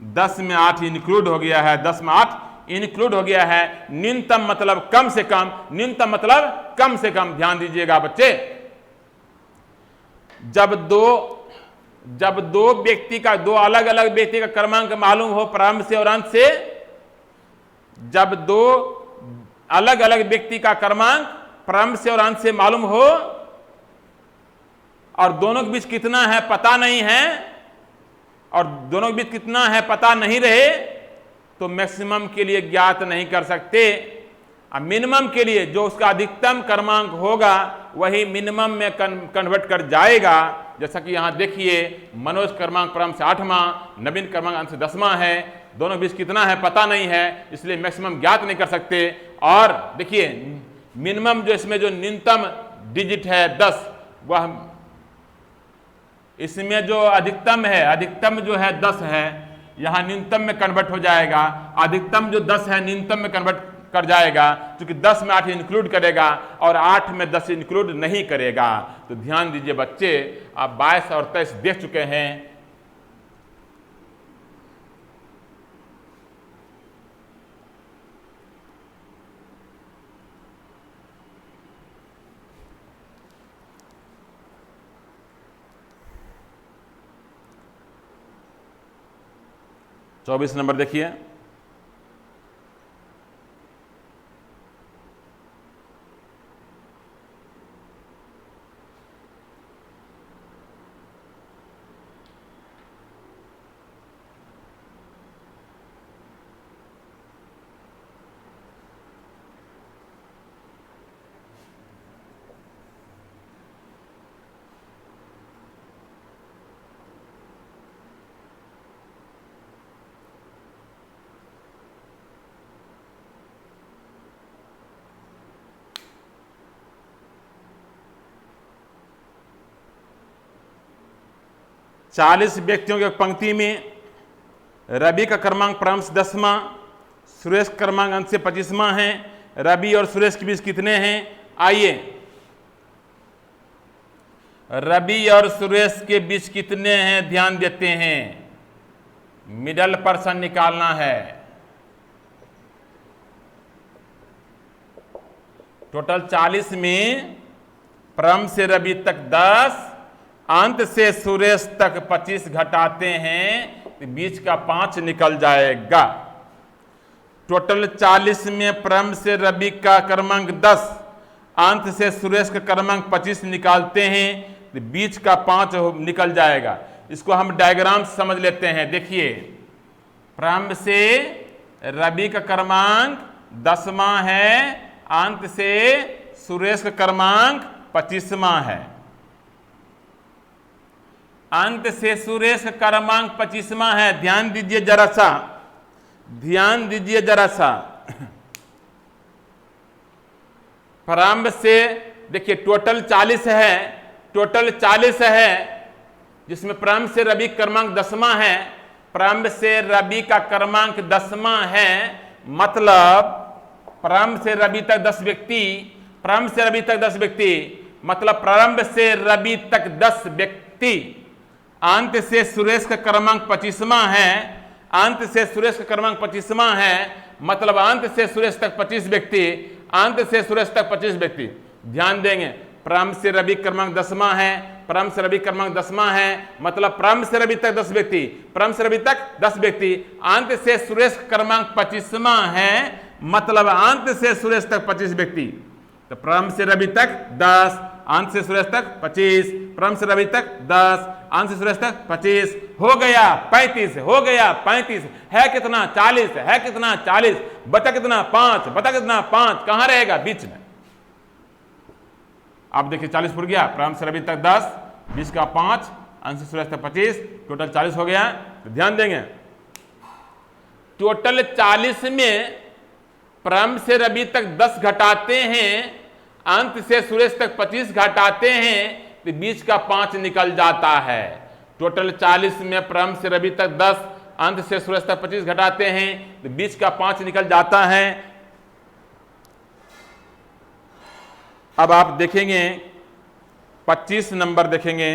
10 में 8 इंक्लूड हो गया है, 10 में 8 इंक्लूड हो गया है। न्यूनतम मतलब कम से कम, न्यूनतम मतलब कम से कम। ध्यान दीजिएगा बच्चे, जब दो व्यक्ति का, दो अलग अलग व्यक्ति का क्रमांक मालूम हो प्रारंभ से और अंत से, जब दो अलग अलग व्यक्ति का क्रमांक प्रारंभ से और अंत से मालूम हो और दोनों के बीच कितना है पता नहीं है और दोनों के बीच कितना है पता नहीं रहे तो मैक्सिमम के लिए ज्ञात नहीं कर सकते। मिनिमम के लिए जो उसका अधिकतम क्रमांक होगा वही मिनिमम में कन्वर्ट कर जाएगा। जैसा कि यहां देखिए, मनोज क्रमांक प्रारंभ से 8वां, नवीन क्रमांक अंत से 10वां है। दोनों बीच कितना है पता नहीं है, इसलिए मैक्सिमम ज्ञात नहीं कर सकते। और देखिए मिनिमम जो इसमें जो न्यूनतम डिजिट है 10, वह इसमें जो अधिकतम है, अधिकतम जो है 10 है, यहां न्यूनतम में कन्वर्ट हो जाएगा। अधिकतम जो 10 है न्यूनतम में कन्वर्ट कर जाएगा, क्योंकि 10 में 8 इंक्लूड करेगा और 8 में 10 इंक्लूड नहीं करेगा। तो ध्यान दीजिए बच्चे, आप 22 और 23 देख चुके हैं। चौबीस नंबर देखिए, चालीस व्यक्तियों की पंक्ति में रवि का क्रमांक प्रारंभ से 10वां, सुरेश क्रमांक अंत से 25वां है। रवि और सुरेश के बीच कितने हैं? आइए, रवि और सुरेश के बीच कितने हैं ध्यान देते हैं। मिडल पर्सन निकालना है। टोटल 40 में प्रारंभ से रवि तक 10, अंत से सुरेश तक 25 घटाते हैं तो बीच का 5 निकल जाएगा। टोटल 40 में प्रारंभ से रवि का क्रमांक 10, अंत से सुरेश का क्रमांक 25 निकालते हैं तो बीच का 5 निकल जाएगा। इसको हम डायग्राम से समझ लेते हैं। देखिए, प्रारंभ से रवि का क्रमांक 10वां है, अंत से सुरेश का क्रमांक 25वां है। अंत से सुरेश का क्रमांक 25वां है। ध्यान दीजिए जरा सा, ध्यान दीजिए जरा सा। प्रारंभ से देखिए टोटल 40 है, टोटल 40 है, जिसमें प्रारंभ से रवि क्रमांक 10वां है। प्रारंभ से रवि का क्रमांक 10वां है, मतलब प्रारंभ से रवि तक 10 व्यक्ति, प्रारंभ से रवि तक 10 व्यक्ति, मतलब प्रारंभ से रवि तक 10 व्यक्ति। अंत से सुरेश का क्रमांक 25वां है, अंत से सुरेश का क्रमांक 25वां है, मतलब अंत से सुरेश तक 25 व्यक्ति, अंत से सुरेश तक 25 व्यक्ति। ध्यान देंगे, प्रारंभ से रवि क्रमांक 10वां है, प्रारंभ से रवि क्रमांक 10वां है, मतलब प्रारंभ से रवि तक 10 व्यक्ति, प्रारंभ से रवि तक 10 व्यक्ति। अंत से सुरेश क्रमांक 25वां है, मतलब अंत से सुरेश तक 25 व्यक्ति। तो प्रारंभ से रवि तक 10, अंत से सुरेश तक 25, प्रारंभ से रवि तक 10, अंत से सुरेश तक 25, हो गया 35, हो गया 35। है कितना? 40 है। कितना? 40। बचा कितना? 5। बचा कितना? 5। कहां रहेगा? बीच में। आप देखिए 40 फुट गया, प्रारंभ से रवि तक 10, बीच का 5, अंत से सुरेश तक 25, टोटल 40 हो गया। तो ध्यान देंगे, टोटल 40 में प्रारंभ से रवि तक 10 घटाते हैं, अंत से सुरेश तक 25 घटाते हैं तो बीच का 5 निकल जाता है। टोटल 40 में प्रारंभ से रवि तक 10, अंत से सुरेश तक 25 घटाते हैं तो बीच का 5 निकल जाता है। अब आप देखेंगे 25 नंबर देखेंगे,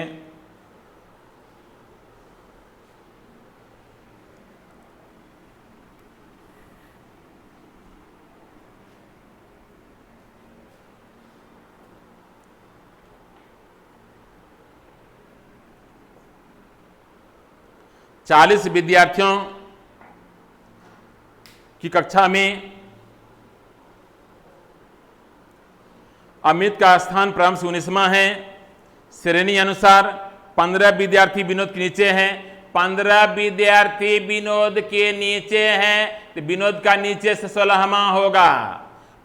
चालीस विद्यार्थियों की कक्षा में अमित का स्थान प्रारंभ से 19वां है। श्रेणी अनुसार 15 विद्यार्थी विनोद के नीचे हैं। 15 विद्यार्थी विनोद के नीचे हैं तो विनोद का नीचे से 16वां होगा।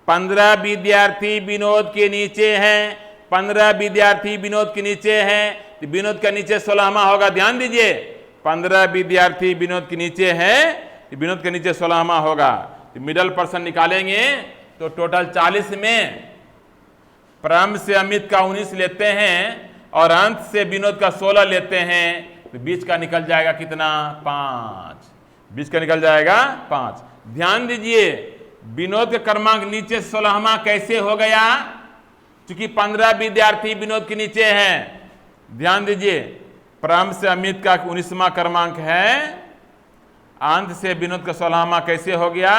15 विद्यार्थी विनोद के नीचे हैं, 15 विद्यार्थी विनोद के नीचे हैं तो विनोद का नीचे 16वां होगा। ध्यान दीजिए, 15 विद्यार्थी विनोद के नीचे हैं तो विनोद के नीचे 16वां होगा। तो मिडल पर्सन निकालेंगे तो टोटल 40 में प्रारंभ से अमित का 19 लेते हैं और अंत से विनोद का 16 लेते हैं तो बीच का निकल जाएगा कितना? 5। बीच का निकल जाएगा 5। ध्यान दीजिए, विनोद का क्रमांक नीचे 16वां कैसे हो गया? क्योंकि 15 विद्यार्थी विनोद के नीचे हैं। ध्यान दीजिए, प्रारंभ से अमित का 19वां क्रमांक है, अंत से विनोद का 16वां कैसे हो गया?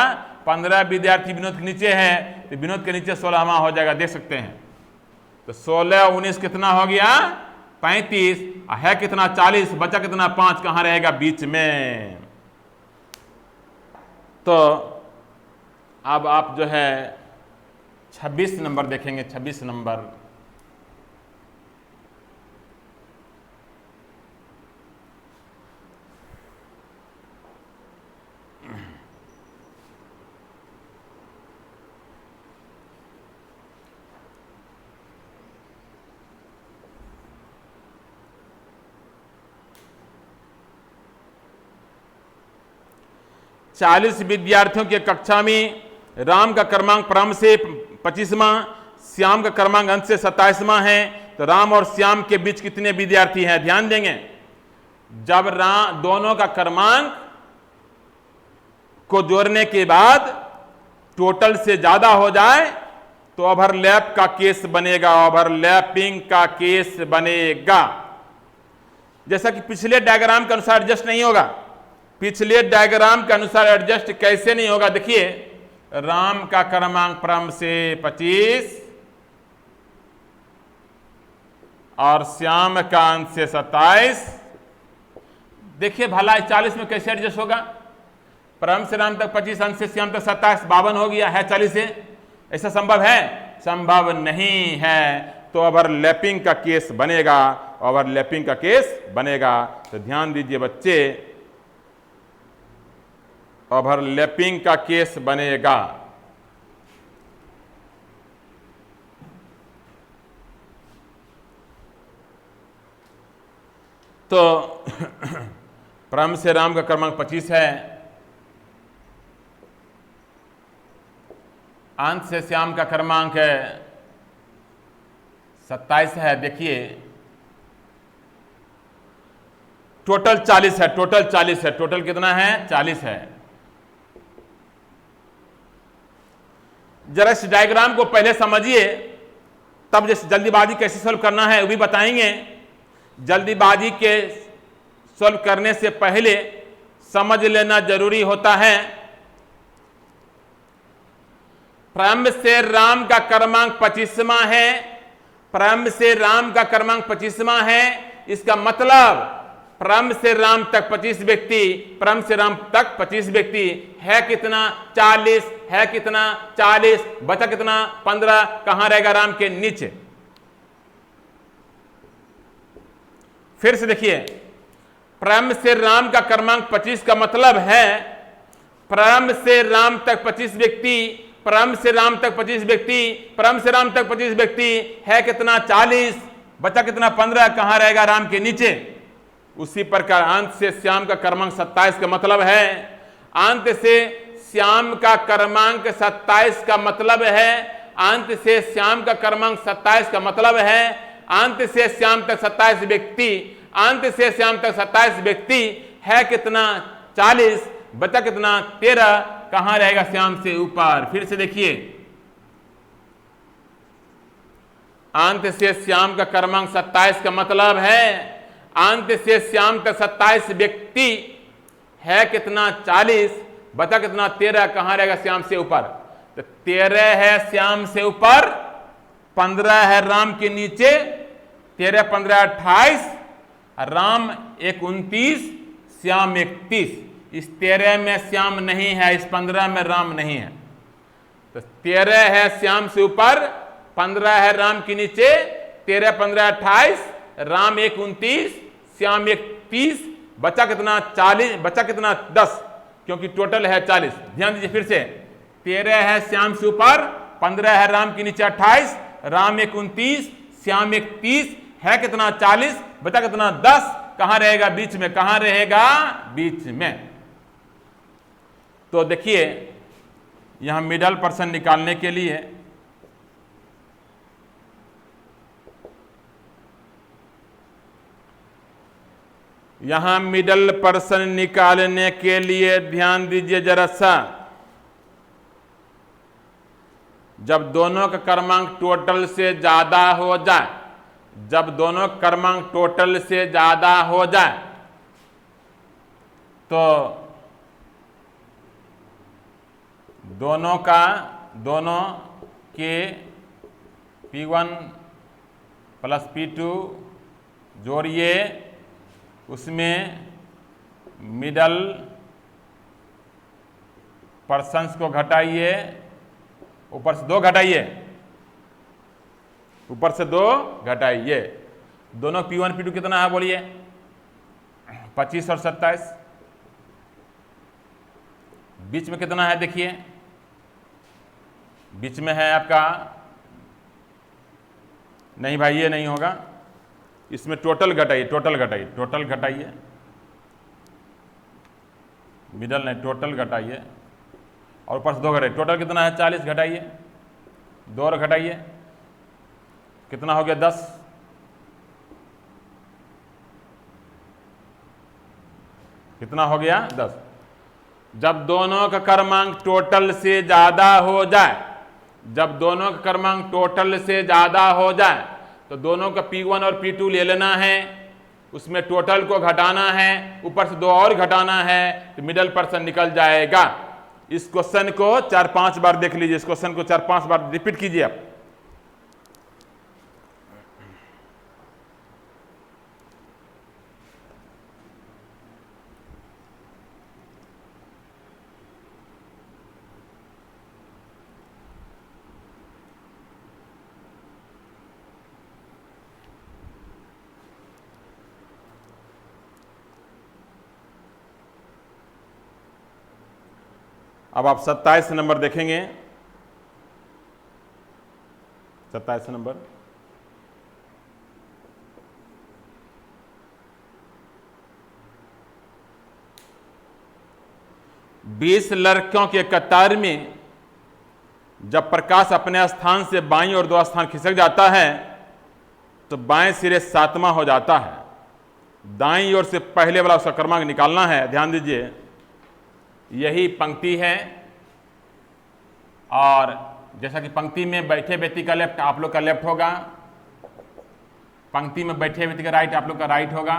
15 विद्यार्थी विनोद के नीचे हैं तो विनोद के नीचे 16वां हो जाएगा। देख सकते हैं, तो 16 19 कितना हो गया? 35। है कितना? 40। बचा कितना? 5। कहां रहेगा? बीच में। तो अब आप जो है 26 नंबर देखेंगे। 26 नंबर, चालीस विद्यार्थियों की कक्षा में राम का क्रमांक प्रारंभ से 25वां, श्याम का क्रमांक अंत से 27वां है। तो राम और श्याम के बीच कितने विद्यार्थी हैं? ध्यान देंगे, जब दोनों का क्रमांक को जोड़ने के बाद टोटल से ज्यादा हो जाए तो ओवरलैप का केस बनेगा। ओवरलैपिंग का केस बनेगा। जैसा कि पिछले डायग्राम के अनुसार एडजस्ट नहीं होगा। पिछले डायग्राम के अनुसार एडजस्ट कैसे नहीं होगा? देखिए, राम का क्रमांक प्रारंभ से 25 और श्याम का अंत से 27। देखिए भला 40 में कैसे एडजस्ट होगा? प्रारंभ से राम तक 25, अंत से श्याम तक 27, 52 हो गया है 40 से। ऐसा संभव है? संभव नहीं है। तो ओवरलैपिंग का केस बनेगा। ओवरलैपिंग का केस बनेगा। तो ध्यान दीजिए बच्चे, ओवरलैपिंग का केस बनेगा। तो प्रारंभ से राम का क्रमांक 25 है, अंत से श्याम का क्रमांक 27 है। देखिए टोटल 40 है। टोटल 40 है। टोटल कितना है? 40 है। जरा इस डायग्राम को पहले समझिए, तब जैसे जल्दीबाजी कैसे सॉल्व करना है वो भी बताएंगे। जल्दीबाजी के सॉल्व करने से पहले समझ लेना जरूरी होता है। प्रारंभ से राम का क्रमांक 25वां है। प्रारंभ से राम का क्रमांक 25वां है। इसका मतलब प्रारंभ से राम तक 25 व्यक्ति, प्रारंभ से राम तक 25 व्यक्ति है कितना? 40 है कितना? 40। बचा कितना? 15। कहां रहेगा? राम के नीचे। फिर से देखिए, प्रारंभ से राम का क्रमांक 25 का मतलब है प्रारंभ से राम तक 25 व्यक्ति, प्रारंभ से राम तक 25 व्यक्ति, प्रारंभ से राम तक 25 व्यक्ति है कितना? 40। बचा कितना? 15। कहां रहेगा? राम के नीचे। उसी प्रकार अंत से श्याम का क्रमांक 27 का मतलब है, अंत से श्याम का क्रमांक 27 का मतलब है, अंत से श्याम का क्रमांक 27 का मतलब है, अंत से श्याम तक 27 व्यक्ति, अंत से श्याम तक 27 व्यक्ति है कितना? 40। बचा कितना? 13। कहां रहेगा? श्याम से ऊपर। फिर से देखिए, अंत से श्याम का क्रमांक 27 का मतलब है अंत से श्याम तक 27 व्यक्ति है कितना? 40। बचा कितना? 13। कहां रहेगा? श्याम से ऊपर। तो 13 है श्याम से ऊपर, 15 है राम के नीचे। 13 15 28, राम 29, श्याम 31। इस 13 में श्याम नहीं है, इस 15 में राम नहीं है। तो 13 है श्याम से ऊपर, 15 है राम के नीचे, 13 15 28, राम 1 29, श्याम 1 30, बचा कितना 40, बचा कितना 10, क्योंकि टोटल है 40। ध्यान दीजिए फिर से, 13 है श्याम से ऊपर, 15 है राम के नीचे 28, राम 1 29, श्याम 1 30, है कितना 40, बचा कितना 10, कहां रहेगा बीच में, कहां रहेगा बीच में। तो देखिए यहां मिडल पर्सन निकालने के लिए यहां मिडल पर्सन निकालने के लिए ध्यान दीजिए जरा सा, जब दोनों का क्रमांक टोटल से ज्यादा हो जाए, जब दोनों क्रमांक टोटल से ज्यादा हो जाए तो दोनों के P1 प्लस P2 जोड़िए, उसमें मिडल पर्सन्स को घटाइए, ऊपर से 2 घटाइए, ऊपर से 2 घटाइए। दोनों P1 P2 कितना है बोलिए, 25 और 27। बीच में कितना है देखिए, बीच में है आपका, नहीं भाई ये नहीं होगा, इसमें टोटल घटाइए, टोटल घटाइए, टोटल घटाइए, मिडल नहीं टोटल घटाइए, और ऊपर से 2 घटाइए। टोटल कितना है 40, घटाइए 2 और घटाइए, कितना हो गया 10, कितना हो गया 10। जब दोनों का क्रमांक टोटल से ज्यादा हो जाए, जब दोनों का क्रमांक टोटल से ज्यादा हो जाए तो दोनों का P1 और P2 ले लेना है, उसमें टोटल को घटाना है, ऊपर से 2 और घटाना है, तो मिडल पर्सन निकल जाएगा। इस क्वेश्चन को 4-5 बार देख लीजिए, इस क्वेश्चन को 4-5 बार रिपीट कीजिए आप। अब आप 27 नंबर देखेंगे, 27 नंबर, बीस लड़कियों के कतार में जब प्रकाश अपने स्थान से बाईं और 2 स्थान खिसक जाता है तो बाएं सिरे 7वां हो जाता है। दाईं ओर से पहले वाला उसका क्रमांक निकालना है। ध्यान दीजिए, यही पंक्ति है, और जैसा कि पंक्ति में बैठे व्यक्ति का लेफ्ट आप लोग का लेफ्ट होगा, पंक्ति में बैठे व्यक्ति का राइट आप लोग का राइट होगा।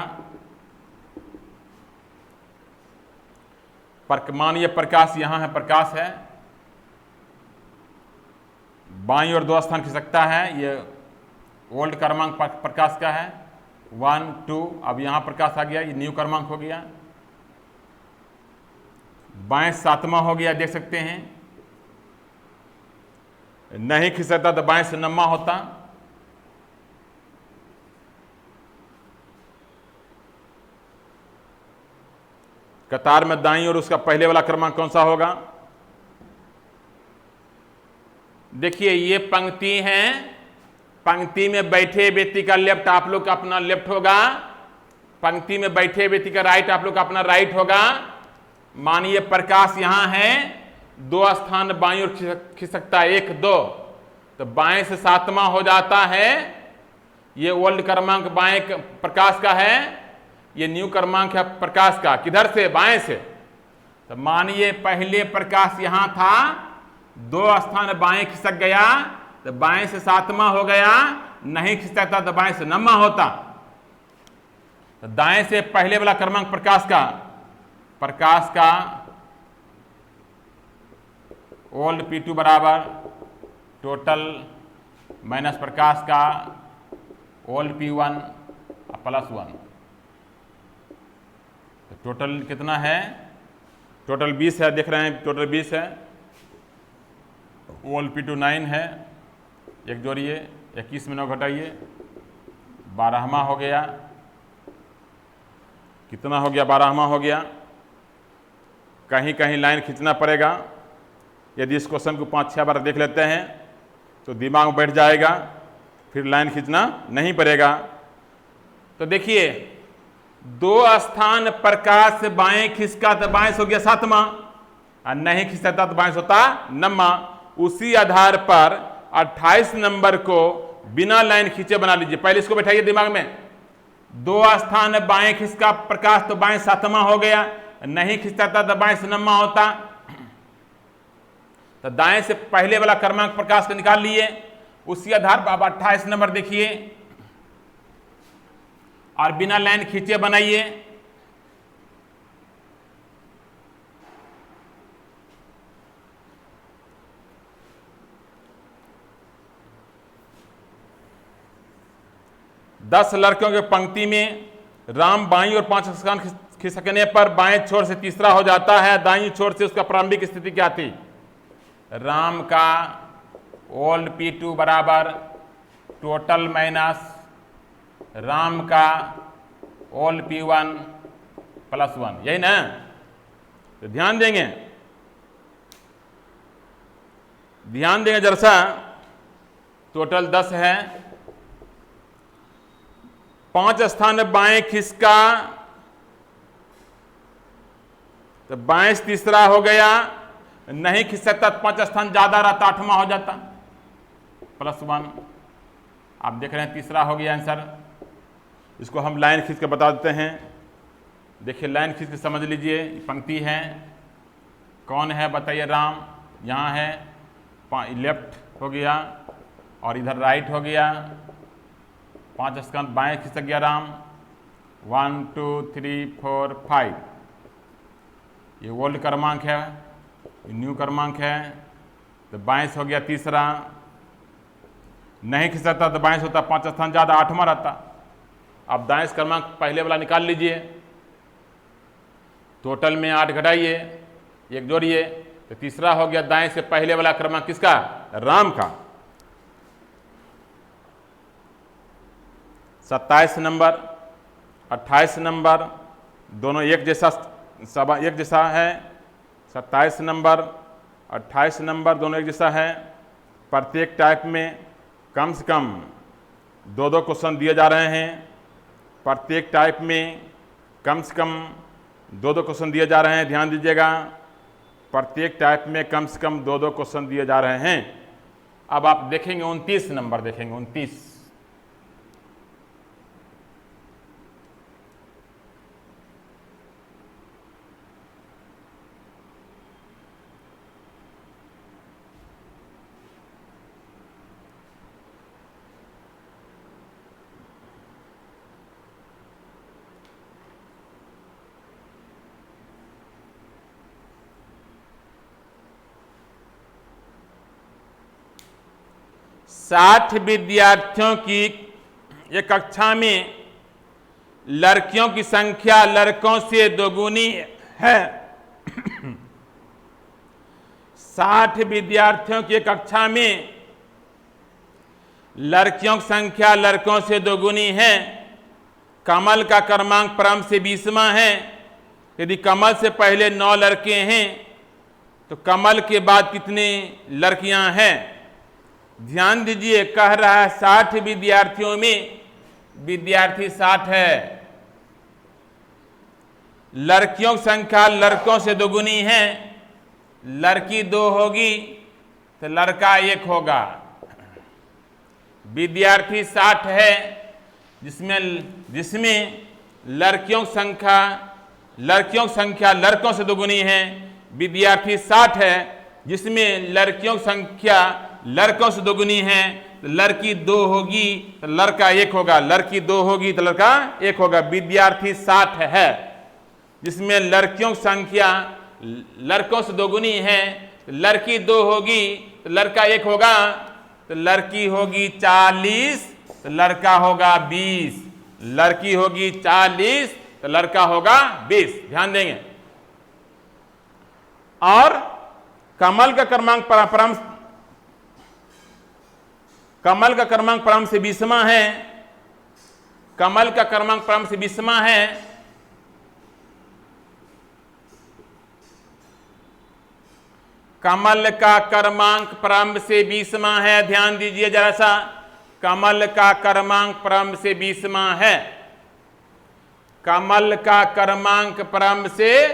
मानिए प्रकाश यहां है, प्रकाश है, बाईं ओर 2 स्थान खिसकता है, ये ओल्ड क्रमांक प्रकाश का है 1 2। अब यहां प्रकाश आ गया, ये न्यू क्रमांक हो गया, बाएं 7वां हो गया, देख सकते हैं। नहीं खिसकता तो बाएं से 9वां होता। कतार में दाईं और उसका पहले वाला क्रमांक कौन सा होगा? देखिए ये पंक्ति है, पंक्ति में बैठे व्यक्ति का लेफ्ट आप लोग का अपना लेफ्ट होगा, पंक्ति में बैठे व्यक्ति का राइट आप लोग का अपना राइट होगा। मानिए प्रकाश यहां है, 2 स्थान बाईं ओर खिसकता है 1 2, तो बाएं से 7वां हो जाता है। ये ओल्ड क्रमांक बाएं प्रकाश का है, ये न्यू क्रमांक है प्रकाश का। किधर से? बाएं से। तो मानिए पहले प्रकाश यहां था, 2 स्थान बाएं खिसक गया, तो बाएं से 7वां हो गया, नहीं खिसकता तो बाएं से 9वां होता। तो दाएं से पहले वाला क्रमांक प्रकाश का ओल्ड P2 बराबर टोटल माइनस प्रकाश का ओल्ड P1 प्लस 1। तो टोटल कितना है? टोटल 20 है, देख रहे हैं, टोटल 20 है। ओल्ड P2 9 है, एक जोड़िए, 21 में 9 घटाइए, 12वां हो गया। कितना हो गया? 12वां हो गया। कहीं कहीं लाइन खींचना पड़ेगा। यदि इस क्वेश्चन को 5-6 बार देख लेते हैं तो दिमाग में बैठ जाएगा, फिर लाइन खींचना नहीं पड़ेगा। तो देखिए, 2 स्थान प्रकाश से बाएं खिसका तो बाएं हो गया 7वां, और नहीं खिंचता तो बाएं होता 9वां। उसी आधार पर 28 नंबर को बिना लाइन खींचे बना लीजिए। पहले इसको बैठाइए दिमाग में। 2 स्थान बाएं खिसका प्रकाश तो बाएं 7वां हो गया, नहीं खिंचता तो बाएं 9वां होता। तो दाएं से पहले वाला क्रमांक प्रकाश को निकाल लिए। उसी आधार पर अब 28 नंबर देखिए और बिना लाइन खींचे बनाइए। दस लड़कियों के पंक्ति में राम बाईं और 5 स्थान खिसकने पर बाएं छोर से तीसरा हो जाता है। दाईं छोर से उसका प्रारंभिक स्थिति क्या थी? राम का ओल्ड P2 बराबर टोटल माइनस राम का ओल्ड P1 प्लस 1, यही ना? तो ध्यान देंगे जरा सा। टोटल 10 है, 5 स्थान बाएं खिसका तो बाएं तीसरा हो गया, नहीं खिंच सकता तो 5 स्थान ज्यादा रहता, 8वां हो जाता प्लस 1। आप देख रहे हैं तीसरा हो गया आंसर। इसको हम लाइन खींच के बता देते हैं। देखिए लाइन खींच के समझ लीजिए। पंक्ति है, कौन है बताइए? राम यहाँ है, लेफ्ट हो गया और इधर राइट हो गया। 5 स्थान बाएं खिसक गया राम। 1 2 3 4 5, ये ओल्ड क्रमांक है, न्यू क्रमांक है। तो बाएं हो गया तीसरा, नहीं खिसकता तो बाएं होता 5 स्थान ज्यादा, 8वां रहता। अब दाएं क्रमांक पहले वाला निकाल लीजिए। टोटल में 8 घटाइए, 1 जोड़िए, तो तीसरा हो गया दाएं से पहले वाला क्रमांक किसका? राम का। 27 नंबर 28 नंबर दोनों एक जैसा है। 27 नंबर 28 नंबर दोनों एक जैसा है। प्रत्येक टाइप में कम से कम 2 क्वेश्चन दिए जा रहे हैं। प्रत्येक टाइप में कम से कम 2 क्वेश्चन दिए जा रहे हैं। ध्यान दीजिएगा, प्रत्येक टाइप में कम से कम 2 क्वेश्चन दिए जा रहे हैं। अब आप देखेंगे 29 नंबर देखेंगे, 29। साठ विद्यार्थियों की एक कक्षा में लड़कियों की संख्या लड़कों से दोगुनी है। 60 विद्यार्थियों की कक्षा में लड़कियों की संख्या लड़कों से दोगुनी है। कमल का क्रमांक प्रारंभ से 20वां है। यदि कमल से पहले 9 लड़के हैं तो कमल के बाद कितनी लड़कियां हैं? ध्यान दीजिए, कह रहा है 60 विद्यार्थियों में विद्यार्थी 60 है। लड़कियों की संख्या लड़कों से दोगुनी है। लड़की 2 होगी तो लड़का 1 होगा। विद्यार्थी 60 है जिसमें लड़कियों की संख्या लड़कों से दोगुनी है। विद्यार्थी 60 है जिसमें लड़कियों की संख्या लड़कों से दोगुनी है। तो लड़की 2 होगी तो लड़का 1 होगा। लड़की 2 होगी तो लड़का 1 होगा। विद्यार्थी 60 है जिसमें लड़कियों की संख्या लड़कों से दोगुनी है। तो लड़की 2 होगी तो लड़का 1 होगा। तो लड़की होगी 40 तो लड़का होगा 20। लड़की होगी 40 तो लड़का होगा 20। ध्यान देंगे। और कमल का क्रमांक कमल का क्रमांक प्रारंभ से 20वां है, कमल का क्रमांक प्रारंभ से 20वां है। कमल का क्रमांक प्रारंभ से 20वां है, ध्यान दीजिए जरा सा, कमल का क्रमांक प्रारंभ से 20वां है, कमल का क्रमांक प्रारंभ से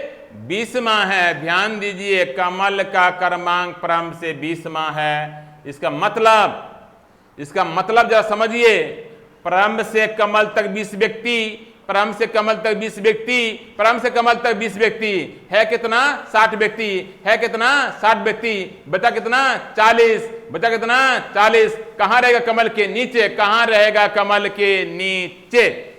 20वां है, ध्यान दीजिए, कमल का क्रमांक प्रारंभ से 20वां है। इसका मतलब जरा समझिए, प्रारंभ से कमल तक 20 व्यक्ति, प्रारंभ से कमल तक 20 व्यक्ति, प्रारंभ से कमल तक 20 व्यक्ति है कितना? 60 व्यक्ति है कितना? 60 व्यक्ति, बचा कितना? 40, बचा कितना? 40। कहां रहेगा? कमल के नीचे। कहां रहेगा? कमल के नीचे।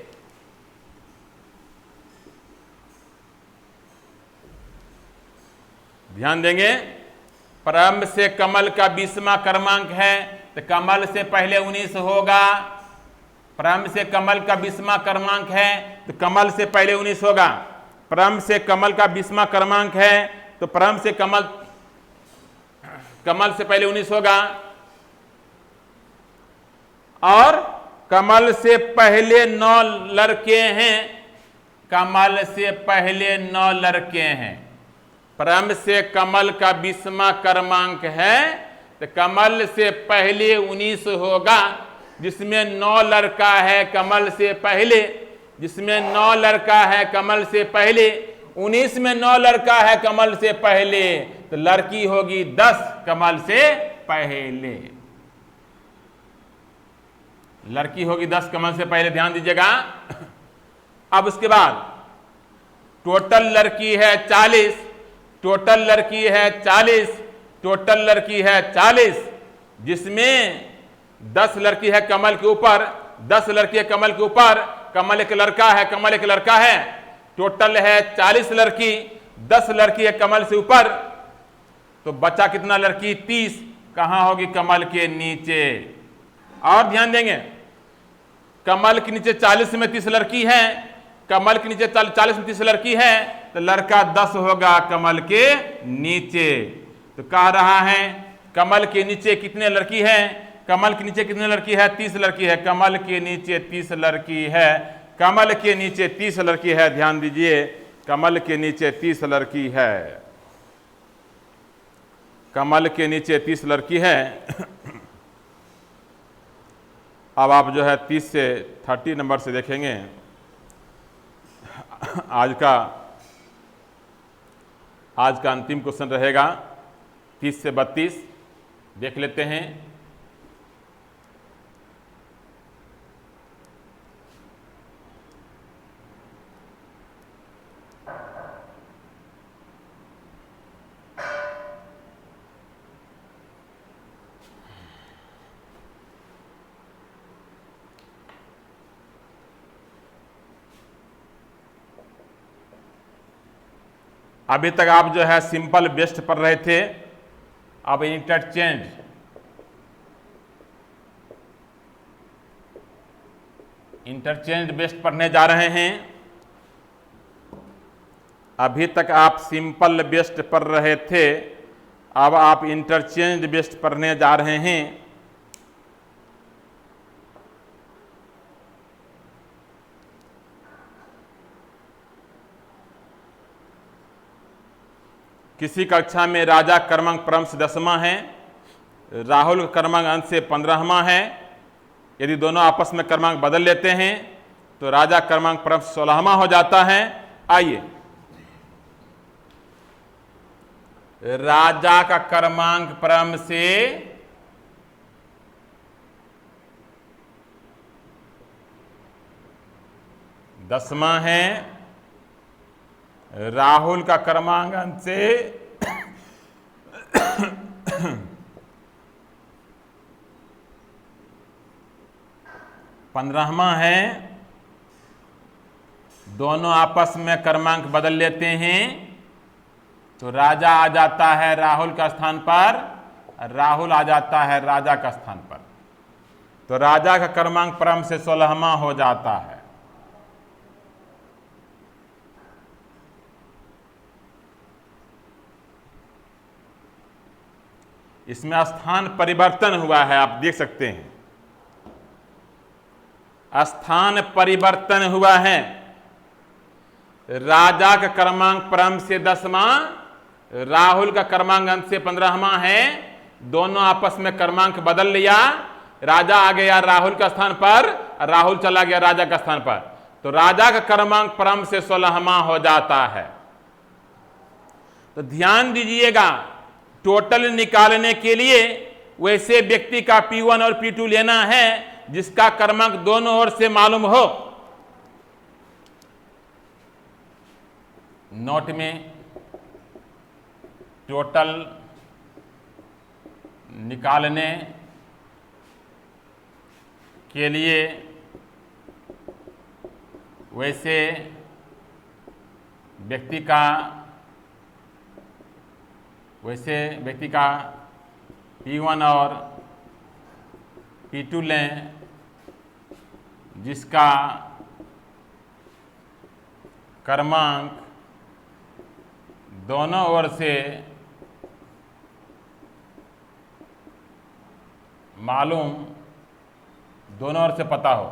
ध्यान देंगे, प्रारंभ से कमल का 20वां क्रमांक है, तो कमल से पहले 19 होगा। प्रारंभ से कमल का 20वां क्रमांक है, तो कमल से पहले 19 होगा। प्रारंभ से कमल का 20वां क्रमांक है, तो प्रारंभ से कमल से पहले 19 होगा। और कमल से पहले 9 लड़के हैं, कमल से पहले 9 लड़के हैं। प्रारंभ से कमल का 20वां क्रमांक है, तो कमल से पहले 19 होगा, जिसमें 9 लड़का है कमल से पहले, जिसमें 9 लड़का है कमल से पहले, 19 में 9 लड़का है कमल से पहले, तो लड़की होगी 10 कमल से पहले, लड़की होगी 10 कमल से पहले। ध्यान दीजिएगा। अब उसके बाद टोटल लड़की है 40, टोटल लड़की है 40, टोटल लड़की है 40, जिसमें 10 लड़की है कमल के ऊपर, 10 लड़की है कमल के ऊपर, कमल एक लड़का है, कमल एक लड़का है, टोटल है 40 लड़की, 10 लड़की है कमल से ऊपर, तो बचा कितना लड़की? 30। कहां होगी? कमल के नीचे। और ध्यान देंगे, कमल के नीचे 40 में 30 लड़की है, कमल के नीचे 40 में 30 लड़की है, तो लड़का 10 होगा कमल के नीचे। तो कह रहा है कमल के नीचे कितने लड़की है? कमल के नीचे कितने लड़की है? 30 लड़की है। कमल के नीचे 30 लड़की है, कमल के नीचे 30 लड़की है। ध्यान दीजिए, कमल के नीचे 30 लड़की है, कमल के नीचे 30 लड़की है। अब आप जो है 30 से 30 नंबर से देखेंगे, आज का अंतिम क्वेश्चन रहेगा 30 से 32। देख लेते हैं। अभी तक आप जो है सिंपल बेस्ट पढ़ रहे थे, अब इंटरचेंज बेस्ट पढ़ने जा रहे हैं। अभी तक आप सिंपल बेस्ट पढ़ रहे थे, अब आप इंटरचेंज बेस्ट पढ़ने जा रहे हैं। किसी कक्षा में राजा क्रमांक प्रारंभ से 10वां है, राहुल का क्रमांक अंत से 15वां है। यदि दोनों आपस में क्रमांक बदल लेते हैं तो राजा क्रमांक प्रारंभ से 16वां हो जाता है। आइए, राजा का क्रमांक प्रारंभ से 10वां है, राहुल का क्रमांक अंत से 15वां है। दोनों आपस में क्रमांक बदल लेते हैं तो राजा आ जाता है राहुल का स्थान पर, राहुल आ जाता है राजा का स्थान पर, तो राजा का क्रमांक प्रारंभ से 16वां हो जाता है। इसमें स्थान परिवर्तन हुआ है, आप देख सकते हैं। स्थान परिवर्तन हुआ है। राजा का क्रमांक प्रारंभ से 10वां, राहुल का क्रमांक अंत से 15वां है। दोनों आपस में क्रमांक बदल लिया, राजा आ गया राहुल का स्थान पर, राहुल चला गया राजा का स्थान पर, तो राजा का क्रमांक प्रारंभ से 16वां हो जाता है। तो ध्यान दीजिएगा, टोटल निकालने के लिए वैसे व्यक्ति का P1 और P2 लेना है जिसका क्रमांक दोनों ओर से मालूम हो। नोट में टोटल निकालने के लिए वैसे व्यक्ति का P1 और P2 लें जिसका क्रमांक दोनों ओर से मालूम, दोनों ओर से पता हो।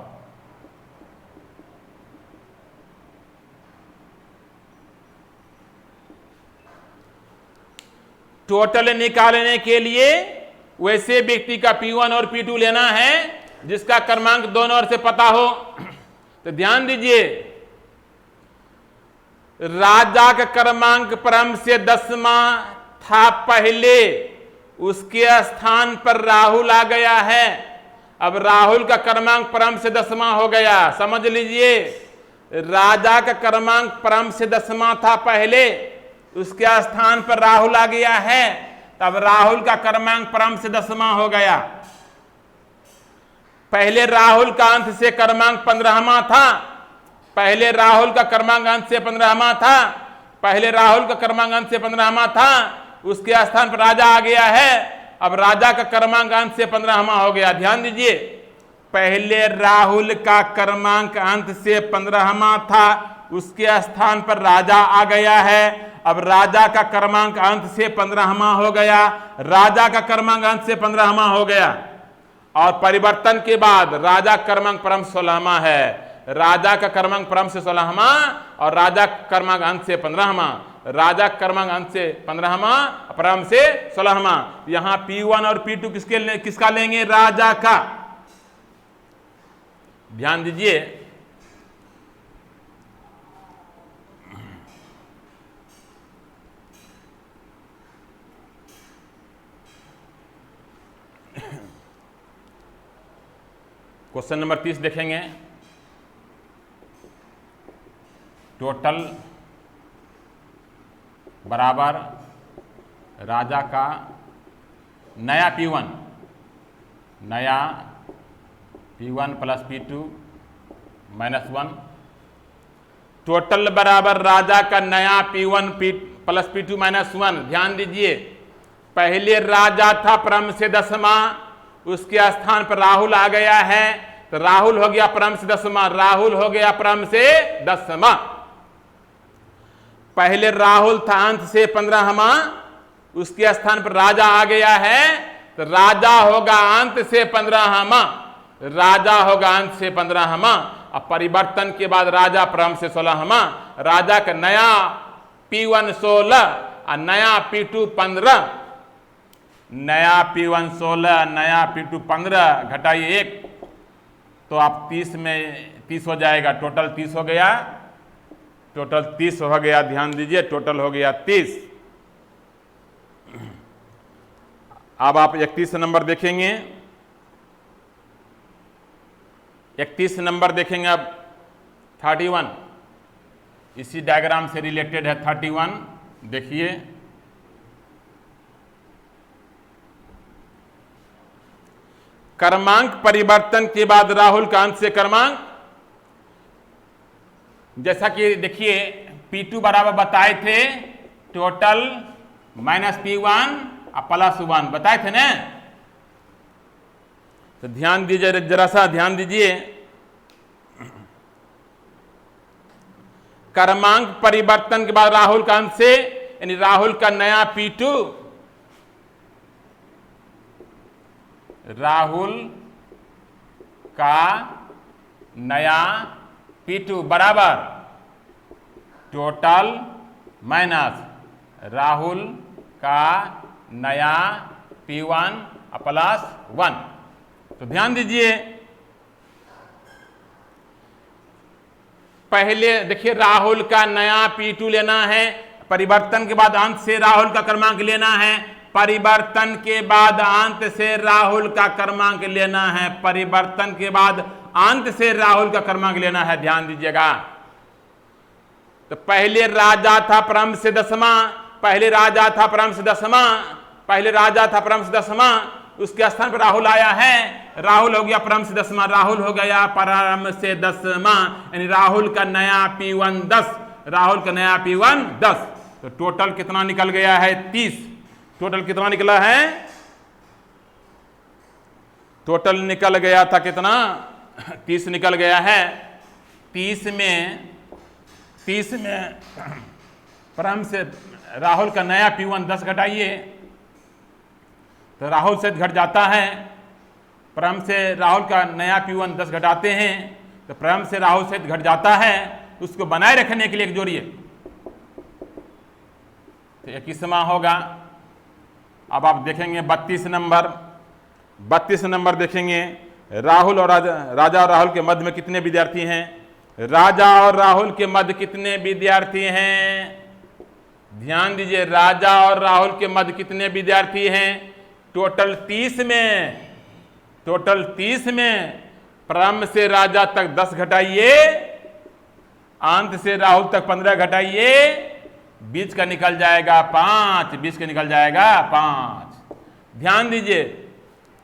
टोटल निकालने के लिए वैसे व्यक्ति का P1 और P2 लेना है जिसका क्रमांक दोनों ओर से पता हो। तो ध्यान दीजिए, राजा का क्रमांक प्रारंभ से 10वां था पहले, उसके स्थान पर राहुल आ गया है। अब राहुल का क्रमांक प्रारंभ से 10वां हो गया। समझ लीजिए, राजा का क्रमांक प्रारंभ से 10वां था पहले, उसके स्थान पर राहुल आ गया है, तब राहुल का क्रमांक प्रारंभ से 10वां हो गया। पहले राहुल का अंत से क्रमांक 15वां था, पहले राहुल का क्रमांक अंत से 15वां था, पहले राहुल का क्रमांक अंत से 15वां था, उसके स्थान पर राजा आ गया है। अब राजा का क्रमांक अंत से 15वां हो गया। ध्यान दीजिए, पहले राहुल का क्रमांक अंत से 15वां था, उसके स्थान पर राजा आ गया है। अब राजा का क्रमांक अंत से 15वां हो गया, राजा का क्रमांक अंत से 15वां हो गया। और परिवर्तन के बाद राजा क्रमांक प्रारंभ 16वां है, राजा का क्रमांक प्रारंभ से 16वां और राजा क्रमांक अंत से 15वां, राजा क्रमांक अंत से 15वां, प्रारंभ से 16वां। यहां P1 और P2 किसका लेंगे? राजा का। ध्यान दीजिए, क्वेश्चन नंबर 30 देखेंगे। टोटल बराबर राजा का नया P1 प्लस P2 -1, टोटल बराबर राजा का नया P1 प्लस P2 -1। ध्यान दीजिए, पहले राजा था प्रारंभ से 10वां, उसके स्थान पर राहुल आ गया है, तो राहुल हो गया प्रारंभ से 10वां, राहुल हो गया प्रारंभ से 10वां। पहले राहुल था अंत से 15वां, उसके स्थान पर राजा आ गया है, तो राजा होगा अंत से 15वां, राजा होगा अंत से 15वां। अब परिवर्तन के बाद राजा प्रारंभ से 16वां, राजा का नया P1 16 और नया P2 15, नया P1 16 नया P2 15, घटाइए 1 तो आप 30 में 30 हो जाएगा। टोटल 30 हो गया, टोटल 30 हो गया। ध्यान दीजिए, टोटल हो गया 30। अब आप 31 नंबर देखेंगे, 31 नंबर देखेंगे। अब 31 इसी डायग्राम से रिलेटेड है। 31 देखिए, क्रमांक परिवर्तन के बाद राहुल का अंत से क्रमांक, जैसा कि देखिए P2 बराबर बताए थे टोटल माइनस P1 और प्लस 1 बताए थे ना। तो ध्यान दीजिए, जरा सा ध्यान दीजिए, क्रमांक परिवर्तन के बाद राहुल का अंत से, यानी राहुल का नया P2, राहुल का नया P2 बराबर टोटल माइनस राहुल का नया P1 प्लस 1। तो ध्यान दीजिए, पहले देखिए राहुल का नया P2 लेना है, परिवर्तन के बाद अंत से राहुल का क्रमांक लेना है, परिवर्तन के बाद अंत से राहुल का क्रमांक लेना है, परिवर्तन के बाद अंत से राहुल का क्रमांक लेना है। ध्यान दीजिएगा, तो पहले राजा था क्रम से दसवां, पहले राजा था क्रम से दसवां, पहले राजा था क्रम से दसवां, उसके स्थान पर राहुल आया है, राहुल हो गया परम से दसवां, राहुल हो गया परम से दसवां, यानी राहुल का नया P1 10, राहुल का नया P1 10। तो टोटल कितना निकल गया है 30। टोटल कितना निकला है, टोटल निकल गया था कितना 30 निकल गया है। 30 में परम से राहुल का नया P1 10 घटाइए तो राहुल से घट जाता है, परम से राहुल का नया P1 10 घटाते हैं तो परम से राहुल से घट जाता है। उसको बनाए रखने के लिए एक जोड़िए तो 21वां होगा। अब आप देखेंगे 32 नंबर देखेंगे, राहुल और राजा और राहुल के मध्य में कितने विद्यार्थी हैं, राजा और राहुल के मध्य कितने विद्यार्थी हैं। ध्यान दीजिए, राजा और राहुल के मध्य कितने विद्यार्थी हैं, टोटल 30 में प्रारंभ से राजा तक 10 घटाइए, अंत से राहुल तक 15 घटाइए, बीच का निकल जाएगा 5, बीच का निकल जाएगा 5। ध्यान दीजिए,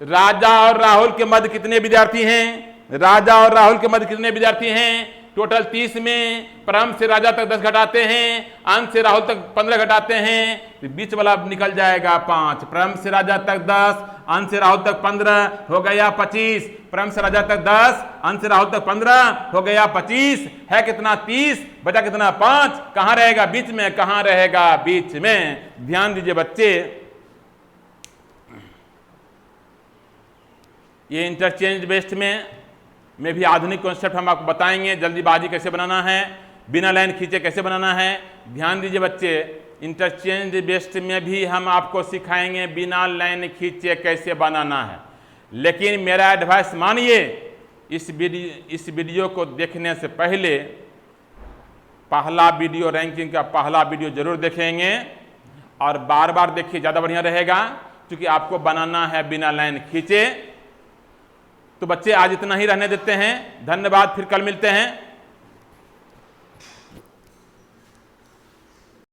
राजा और राहुल के मध्य कितने विद्यार्थी हैं, राजा और राहुल के मध्य कितने विद्यार्थी हैं, टोटल 30 में प्रारंभ से राजा तक 10 घटाते हैं, अंत से राहुल तक 15 घटाते हैं, तो बीच वाला निकल जाएगा 5। प्रारंभ से राजा तक 10, अंत से राहुल तक 15, हो गया 25। प्रारंभ से राजा तक 10, अंत से राहुल तक 15, हो गया 25। है कितना 30, बचा कितना 5, कहां रहेगा बीच में, कहां रहेगा बीच में। ध्यान दीजिए बच्चे, ये इंटरचेंज बेस्ड में भी आधुनिक कॉन्सेप्ट हम आपको बताएंगे, जल्दीबाजी कैसे बनाना है, बिना लाइन खींचे कैसे बनाना है। ध्यान दीजिए बच्चे, इंटरचेंज बेस्ड में भी हम आपको सिखाएंगे बिना लाइन खींचे कैसे बनाना है। लेकिन मेरा एडवाइस मानिए, इस वीडियो को देखने से पहले पहला वीडियो, रैंकिंग का पहला वीडियो जरूर देखेंगे और बार बार देखिए, ज़्यादा बढ़िया रहेगा, क्योंकि आपको बनाना है बिना लाइन खींचे। तो बच्चे आज इतना ही रहने देते हैं, धन्यवाद, फिर कल मिलते हैं।